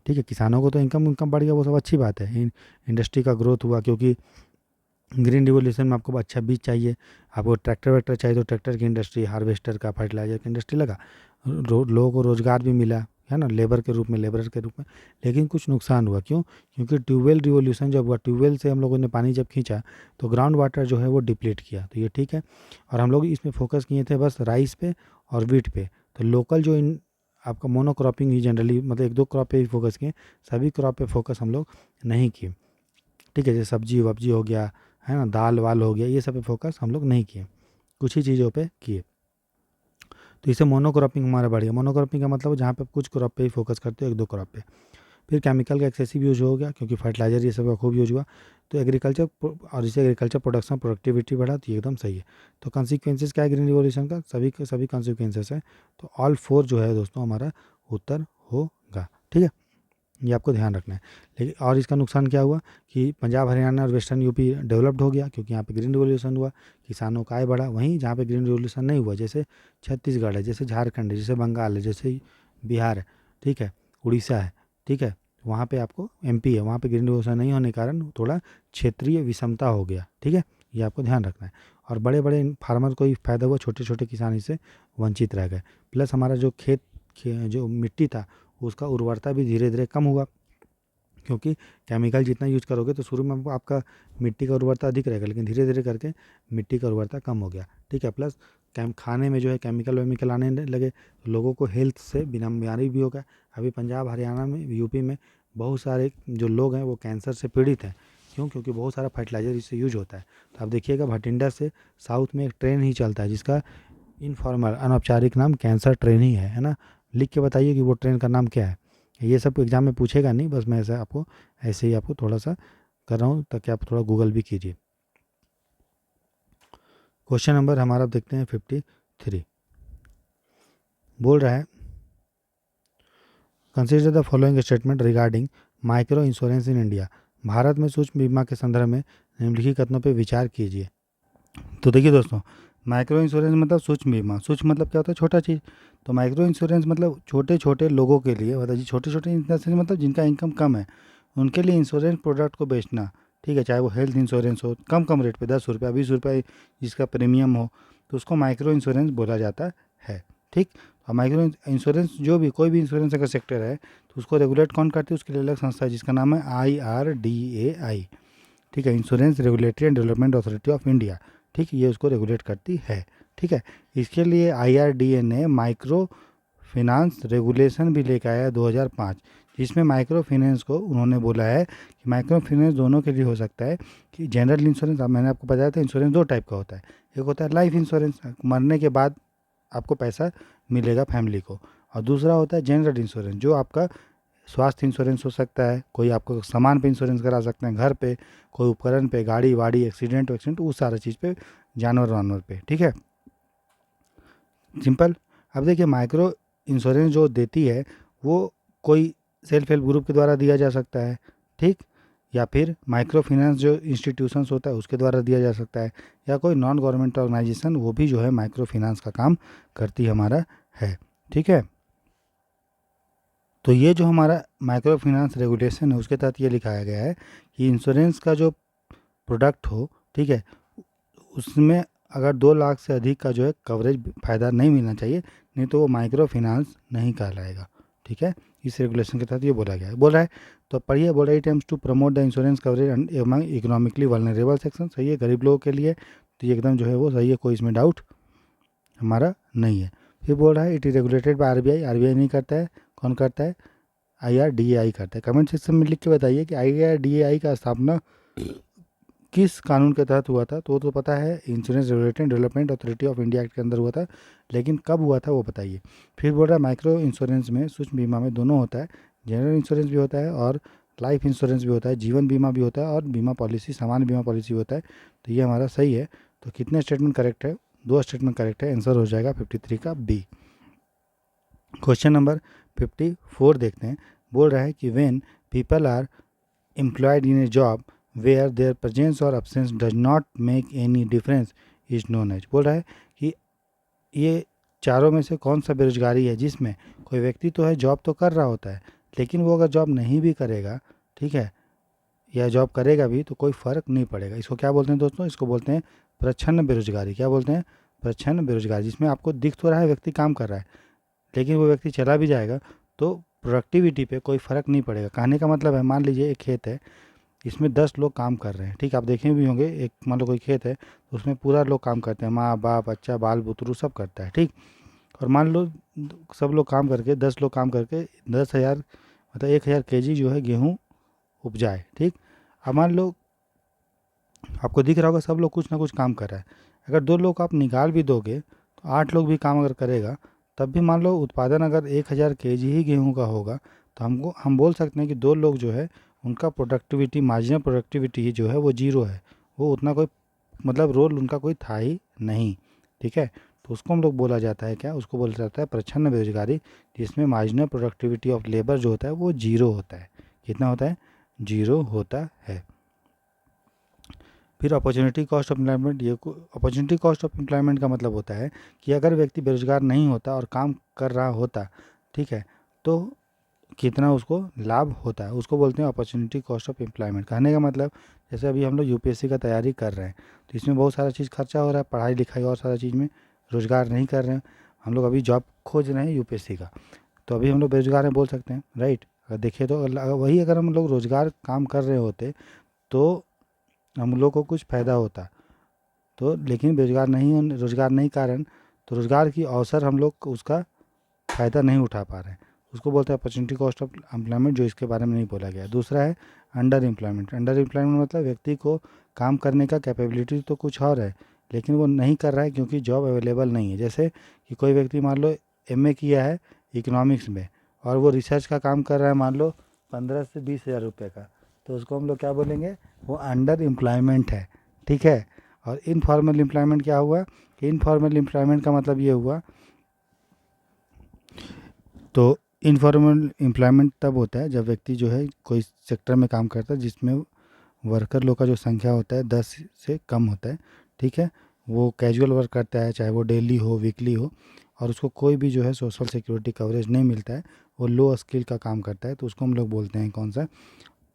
S1: ठीक है, किसानों को तो इनकम बढ़ गया, वो सब अच्छी बात है, इंडस्ट्री का ग्रोथ हुआ, क्योंकि ग्रीन रिवोल्यूशन में आपको अच्छा बीज चाहिए, आपको ट्रैक्टर वैक्टर चाहिए, तो ट्रैक्टर की इंडस्ट्री, हार्वेस्टर का, फर्टिलाइजर की इंडस्ट्री लगा, लोगों को रोज़गार भी मिला, है ना, लेबर के रूप में, लेबरर के रूप में। लेकिन कुछ नुकसान हुआ, क्यों, क्योंकि ट्यूबवेल रिवोल्यूशन जब हुआ, ट्यूबवेल से हम लोगों ने पानी जब खींचा, तो ग्राउंड वाटर जो है वो डिप्लीट किया, तो ये ठीक है। और हम लोग इसमें फोकस किए थे बस राइस पे और वीट पे। तो लोकल जो इन आपका मोनोक्रॉपिंग ही जनरली, मतलब एक दो क्रॉप पे ही फोकस किए, सभी क्रॉप पे फोकस हम लोग नहीं किए। ठीक है, जैसे सब्जी वब्जी हो गया, है ना, दाल वाल हो गया, ये सब पे फोकस हम लोग नहीं किए, कुछ ही चीज़ों पे किए। तो इसे मोनोक्रॉपिंग हमारा बढ़ गया। मोनोक्रॉपिंग का मतलब जहाँ पे आप कुछ क्रॉप पे ही फोकस करते हो, एक दो क्रॉप पे। फिर केमिकल का एक्सेसिव यूज हो गया, क्योंकि फर्टिलाइजर ये सब का खूब यूज हुआ, तो एग्रीकल्चर, और इसे एग्रीकल्चर प्रोडक्शन प्रोडक्टिविटी बढ़ा, तो ये एकदम सही है। तो कंसिक्वेंसेस क्या है ग्रीन रिवॉल्यूशन का, सभी के सभी कंसिक्वेंसेस है। तो ऑल 4 जो है दोस्तों हमारा उत्तर होगा। ठीक है, ये आपको ध्यान रखना है। लेकिन और इसका नुकसान क्या हुआ कि पंजाब, हरियाणा और वेस्टर्न यूपी डेवलप्ड हो गया, क्योंकि यहाँ पे ग्रीन रिवॉल्यूशन हुआ, किसानों का आय बढ़ा। वहीं जहाँ पे ग्रीन रिवॉल्यूशन नहीं हुआ, जैसे छत्तीसगढ़ है, जैसे झारखंड है, जैसे बंगाल है, जैसे बिहार है, ठीक है, उड़ीसा है, ठीक है, वहाँ पे आपको MP है, वहाँ पे ग्रीन रिवॉल्यूशन नहीं होने के कारण थोड़ा क्षेत्रीय विषमता हो गया। ठीक है, ये आपको ध्यान रखना है। और बड़े बड़े फार्मर को ही फायदा हुआ, छोटे छोटे किसान इससे वंचित रह गए। प्लस हमारा जो जो मिट्टी था, उसका उर्वरता भी धीरे धीरे कम हुआ, क्योंकि केमिकल जितना यूज करोगे तो शुरू में आपका मिट्टी का उर्वरता अधिक रहेगा, लेकिन धीरे धीरे करके मिट्टी का उर्वरता कम हो गया। ठीक है, प्लस खाने में जो है केमिकल वेमिकल आने लगे, तो लोगों को हेल्थ से बिना बीमारी भी होगा। अभी पंजाब, हरियाणा में, यूपी में बहुत सारे जो लोग हैं वो कैंसर से पीड़ित हैं, क्यों? क्योंकि बहुत सारा फर्टिलाइज़र इससे यूज होता है। तो आप देखिएगा भटिंडा से साउथ में एक ट्रेन ही चलता है जिसका इनफॉर्मल अनौपचारिक नाम कैंसर ट्रेन ही है ना? लिख के बताइए कि वो ट्रेन का नाम क्या है। ये सब एग्जाम में पूछेगा नहीं, बस मैं ऐसे ही आपको थोड़ा सा कर रहा हूँ ताकि आप थोड़ा गूगल भी कीजिए। क्वेश्चन नंबर हमारा अब देखते हैं 53। बोल रहा है consider the following statement regarding micro insurance in India. Bharat में सूक्ष्म बीमा के संदर्भ में निम्नलिखित कथनों पर विचार कीजिए। तो देखिए दोस्तों, माइक्रो इंश्योरेंस मतलब सूक्ष्म बीमा। सूक्ष्म मतलब क्या होता है? छोटा चीज़। तो माइक्रो इंश्योरेंस मतलब छोटे छोटे लोगों के लिए, मतलब छोटे छोटे इंश्योरेंस मतलब जिनका इनकम कम है उनके लिए इंश्योरेंस प्रोडक्ट को बेचना। ठीक है, चाहे वो हेल्थ इंश्योरेंस हो कम कम रेट पे 10 रुपया 20 रुपये जिसका प्रीमियम हो, तो उसको माइक्रो इंश्योरेंस बोला जाता है। ठीक। और माइक्रो इंश्योरेंस जो भी कोई भी इंश्योरेंस अगर सेक्टर है तो उसको रेगुलेट कौन करती है? उसके लिए अलग संस्था है जिसका नाम है IRDAI। ठीक है, insurance regulatory and development authority of India. ठीक, ये उसको रेगुलेट करती है। ठीक है, इसके लिए IRDA ने माइक्रो फिनांस रेगुलेशन भी लेकर आया 2005, जिसमें माइक्रो फाइनेंस को उन्होंने बोला है कि माइक्रो फाइनेंस दोनों के लिए हो सकता है कि जनरल इंश्योरेंस, मैंने आपको बताया था इंश्योरेंस दो टाइप का होता है। एक होता है लाइफ इंश्योरेंस, मरने के बाद आपको पैसा मिलेगा फैमिली को, और दूसरा होता है जनरल इंश्योरेंस जो आपका स्वास्थ्य इंश्योरेंस हो सकता है, कोई आपको सामान पे इंश्योरेंस करा सकते हैं, घर पे, कोई उपकरण पे, गाड़ी वाड़ी, एक्सीडेंट उस सारा चीज़ पे, जानवर वानवर पे। ठीक है, सिंपल। अब देखिए माइक्रो इंश्योरेंस जो देती है वो कोई सेल्फ हेल्प ग्रुप के द्वारा दिया जा सकता है। ठीक, या फिर माइक्रो फाइनेंस जो इंस्टीट्यूशंस होता है उसके द्वारा दिया जा सकता है, या कोई नॉन गवर्नमेंट ऑर्गेनाइजेशन वो भी जो है माइक्रो फाइनेंस का काम करती हमारा है। ठीक है, तो ये जो हमारा माइक्रो फाइनेंस रेगुलेशन है उसके तहत ये लिखाया गया है कि इंश्योरेंस का जो प्रोडक्ट हो, ठीक है, उसमें अगर 2 लाख से अधिक का जो है कवरेज फ़ायदा नहीं मिलना चाहिए, नहीं तो वो माइक्रो फाइनेंस नहीं कहलाएगा। ठीक है, इस रेगुलेशन के तहत ये बोला गया है। बोल रहा है तो पढ़िए, बोल रहा है attempts to promote the insurance coverage among economically vulnerable section. सही है, गरीब लोगों के लिए, तो ये एकदम जो है वो सही है, कोई इसमें डाउट हमारा नहीं है। फिर बोल रहा है it is regulated by RBI। RBI नहीं करता है, कौन करता है? IRDAI करता है। कमेंट सेक्शन में लिख के बताइए कि IRDAI का स्थापना किस कानून के तहत हुआ था? तो वो तो पता है, insurance regulatory and development authority of India act के अंदर हुआ था, लेकिन कब हुआ था वो बताइए। फिर बोल रहा है माइक्रो इंश्योरेंस में, सूक्ष्म बीमा में दोनों होता है, जनरल इंश्योरेंस भी होता है और लाइफ इंश्योरेंस भी होता है, जीवन बीमा भी होता है और बीमा पॉलिसी, सामान्य बीमा पॉलिसी होता है। तो ये हमारा सही है। तो कितने स्टेटमेंट करेक्ट है? 2 स्टेटमेंट करेक्ट है, आंसर हो जाएगा 53 का बी। क्वेश्चन नंबर 54 देखते हैं। बोल रहा है कि when people are employed in a job where their presence और absence does not make any difference is known as. बोल रहा है कि ये चारों में से कौन सा बेरोजगारी है जिसमें कोई व्यक्ति तो है जॉब तो कर रहा होता है, लेकिन वो अगर जॉब नहीं भी करेगा, ठीक है, या जॉब करेगा भी तो कोई फ़र्क नहीं पड़ेगा। इसको क्या बोलते हैं दोस्तों? इसको बोलते हैं प्रच्छन्न बेरोजगारी। क्या बोलते हैं? प्रच्छन्न बेरोजगारी, जिसमें आपको दिख तो रहा है व्यक्ति काम कर रहा है, लेकिन वो व्यक्ति चला भी जाएगा तो प्रोडक्टिविटी पे कोई फ़र्क नहीं पड़ेगा। कहने का मतलब है, मान लीजिए एक खेत है, इसमें 10 लोग काम कर रहे हैं। ठीक, आप देखे भी होंगे, एक मान लो कोई खेत है तो उसमें पूरा लोग काम करते हैं, माँ बाप बच्चा बाल बुतरू सब करता है। ठीक, और मान लो सब लोग काम करके 10 लोग काम करके 10,000 मतलब 1,000 kg जो है गेहूँ उपजाए। ठीक, अब मान लो आपको दिख रहा होगा सब लोग कुछ ना कुछ काम कर रहा है। अगर 2 लोग आप निकाल भी दोगे तो 8 लोग भी काम अगर करेगा तब भी मान लो उत्पादन अगर 1,000 kg ही गेहूँ का होगा, तो हम बोल सकते हैं कि 2 लोग जो है उनका प्रोडक्टिविटी, मार्जिनल प्रोडक्टिविटी जो है वो जीरो है, वो उतना कोई मतलब रोल उनका कोई था ही नहीं। ठीक है, तो उसको हम लोग बोला जाता है क्या? उसको बोला जाता है प्रच्छन्न बेरोजगारी, जिसमें मार्जिनल प्रोडक्टिविटी ऑफ लेबर जो होता है वो जीरो होता है। कितना होता है? जीरो होता है। फिर अपॉर्चुनिटी कॉस्ट ऑफ एम्प्लॉयमेंट। ये अपॉर्चुनिटी कॉस्ट ऑफ एम्प्लॉयमेंट का मतलब होता है कि अगर व्यक्ति बेरोजगार नहीं होता और काम कर रहा होता, ठीक है, तो कितना उसको लाभ होता है, उसको बोलते हैं अपॉर्चुनिटी कॉस्ट ऑफ एम्प्लॉयमेंट। कहने का मतलब जैसे अभी हम लोग UPSC का तैयारी कर रहे हैं तो इसमें बहुत सारा चीज़ खर्चा हो रहा है, पढ़ाई लिखाई और सारा चीज़ में, रोज़गार नहीं कर रहे हैं हम लोग, अभी जॉब खोज रहे हैं UPSC का, तो अभी हम लोग बेरोजगार हैं बोल सकते हैं, राइट। अगर देखें तो वही अगर हम लोग रोज़गार काम कर रहे होते तो हम लोग को कुछ फ़ायदा होता, तो लेकिन रोज़गार नहीं कारण, तो रोज़गार की अवसर हम लोग उसका फ़ायदा नहीं उठा पा रहे हैं, उसको बोलते हैं अपॉर्चुनिटी कॉस्ट ऑफ एम्प्लॉयमेंट, जो इसके बारे में नहीं बोला गया। दूसरा है अंडर एम्प्लॉयमेंट मतलब व्यक्ति को काम करने का कैपेबिलिटी तो कुछ और है, लेकिन वो नहीं कर रहा है क्योंकि जॉब अवेलेबल नहीं है। जैसे कि कोई व्यक्ति मान लो एमए किया है इकोनॉमिक्स में और वो रिसर्च का काम कर रहा है मान लो 15 से 20 हज़ार रुपये का, तो उसको हम लोग क्या बोलेंगे, वो अंडर एम्प्लॉयमेंट है। ठीक है। और इनफॉर्मल एम्प्लॉयमेंट क्या हुआ, इनफॉर्मल एम्प्लॉयमेंट का मतलब ये हुआ, तो इनफॉर्मल एम्प्लॉयमेंट तब होता है जब व्यक्ति जो है कोई सेक्टर में काम करता है जिसमें वर्कर लोग का जो संख्या होता है 10 से कम होता है। ठीक है। वो कैजुअल वर्क करता है, चाहे वो डेली हो वीकली हो, और उसको कोई भी जो है सोशल सिक्योरिटी कवरेज नहीं मिलता है, वो लो स्किल का काम करता है, तो उसको हम लोग बोलते हैं कौन सा,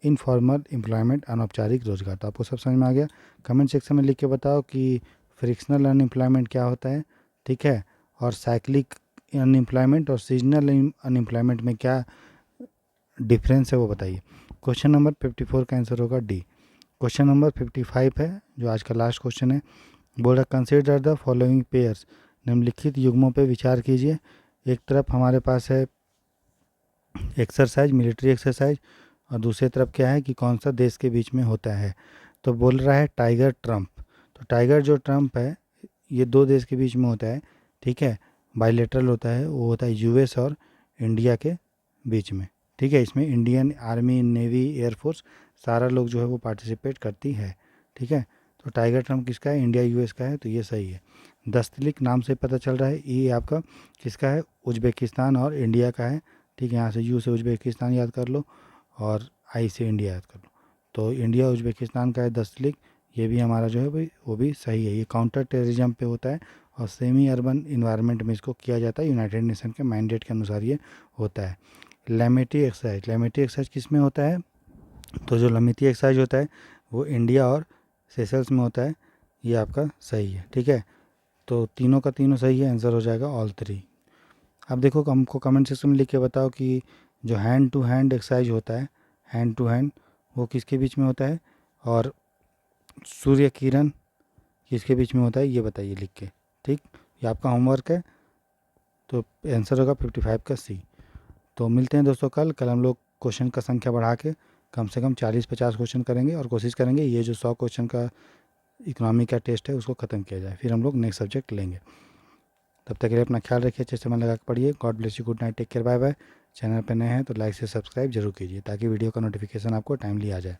S1: इनफॉर्मल एम्प्लॉयमेंट, अनौपचारिक रोजगार। तो आपको सब समझ में आ गया। कमेंट सेक्शन में लिख के बताओ कि फ्रिक्शनल अनएम्प्लॉयमेंट क्या होता है। ठीक है। और साइक्लिक अनएम्प्लॉयमेंट और सीजनल अनएम्प्लॉयमेंट में क्या डिफरेंस है वो बताइए। क्वेश्चन नंबर 54 का आंसर होगा डी। क्वेश्चन नंबर 55 है जो आज का लास्ट क्वेश्चन है। बोल रहा कंसिडर द फॉलोइंग पेयर्स, निम्नलिखित युग्मों पे विचार कीजिए। एक तरफ हमारे पास है एक्सरसाइज, मिलिट्री एक्सरसाइज, और दूसरी तरफ क्या है कि कौन सा देश के बीच में होता है। तो बोल रहा है टाइगर ट्रम्प। तो टाइगर जो ट्रम्प है ये दो देश के बीच में होता है। ठीक है। बायलेटरल होता है, वो होता है यूएस और इंडिया के बीच में। ठीक है। इसमें इंडियन आर्मी, नेवी, एयरफोर्स सारा लोग जो है वो पार्टिसिपेट करती है। ठीक है। तो टाइगर ट्रम्प किसका है, इंडिया यूएस का है, तो ये सही है। दस्तलिक नाम से पता चल रहा है ये आपका किसका है, उज्बेकिस्तान और इंडिया का है। ठीक है। यहाँ से यू से उज्बेकिस्तान याद कर लो और आई से इंडिया याद कर लो, तो इंडिया उज्बेकिस्तान का है दस्तलिक। ये भी हमारा जो है भाई वो भी सही है। ये काउंटर टेररिज्म पे होता है और सेमी अर्बन इन्वायरमेंट में इसको किया जाता है। यूनाइटेड नेशन के मैंडेट के अनुसार ये होता है। लेमेटी एक्सरसाइज, लेमेटी एक्सरसाइज किस में होता है, तो जो लमिती एक्सरसाइज होता है वो इंडिया और सेशल्स में होता है। ये आपका सही है। ठीक है। तो तीनों का तीनों सही है, आंसर हो जाएगा ऑल 3। अब देखो हमको कमेंट सेक्शन में लिख के बताओ कि जो हैंड टू हैंड एक्सरसाइज होता है, हैंड टू हैंड, वो किसके बीच में होता है, और सूर्य किरण किसके बीच में होता है, ये बताइए लिख के। ठीक। ये आपका होमवर्क है, तो आंसर होगा 55 का सी। तो मिलते हैं दोस्तों कल हम लोग क्वेश्चन का संख्या बढ़ा के कम से कम 40-50 क्वेश्चन करेंगे और कोशिश करेंगे ये जो 100 क्वेश्चन का इकोनॉमी का टेस्ट है उसको ख़त्म किया जाए, फिर हम लोग नेक्स्ट सब्जेक्ट लेंगे। तब तक के लिए अपना ख्याल रखिए, अच्छे से मन लगा के पढ़िए। God bless you, good night, take care, bye bye. Channel पर नए हैं तो लाइक से सब्सक्राइब जरूर कीजिए ताकि वीडियो का नोटिफिकेशन आपको टाइमली आ जाए।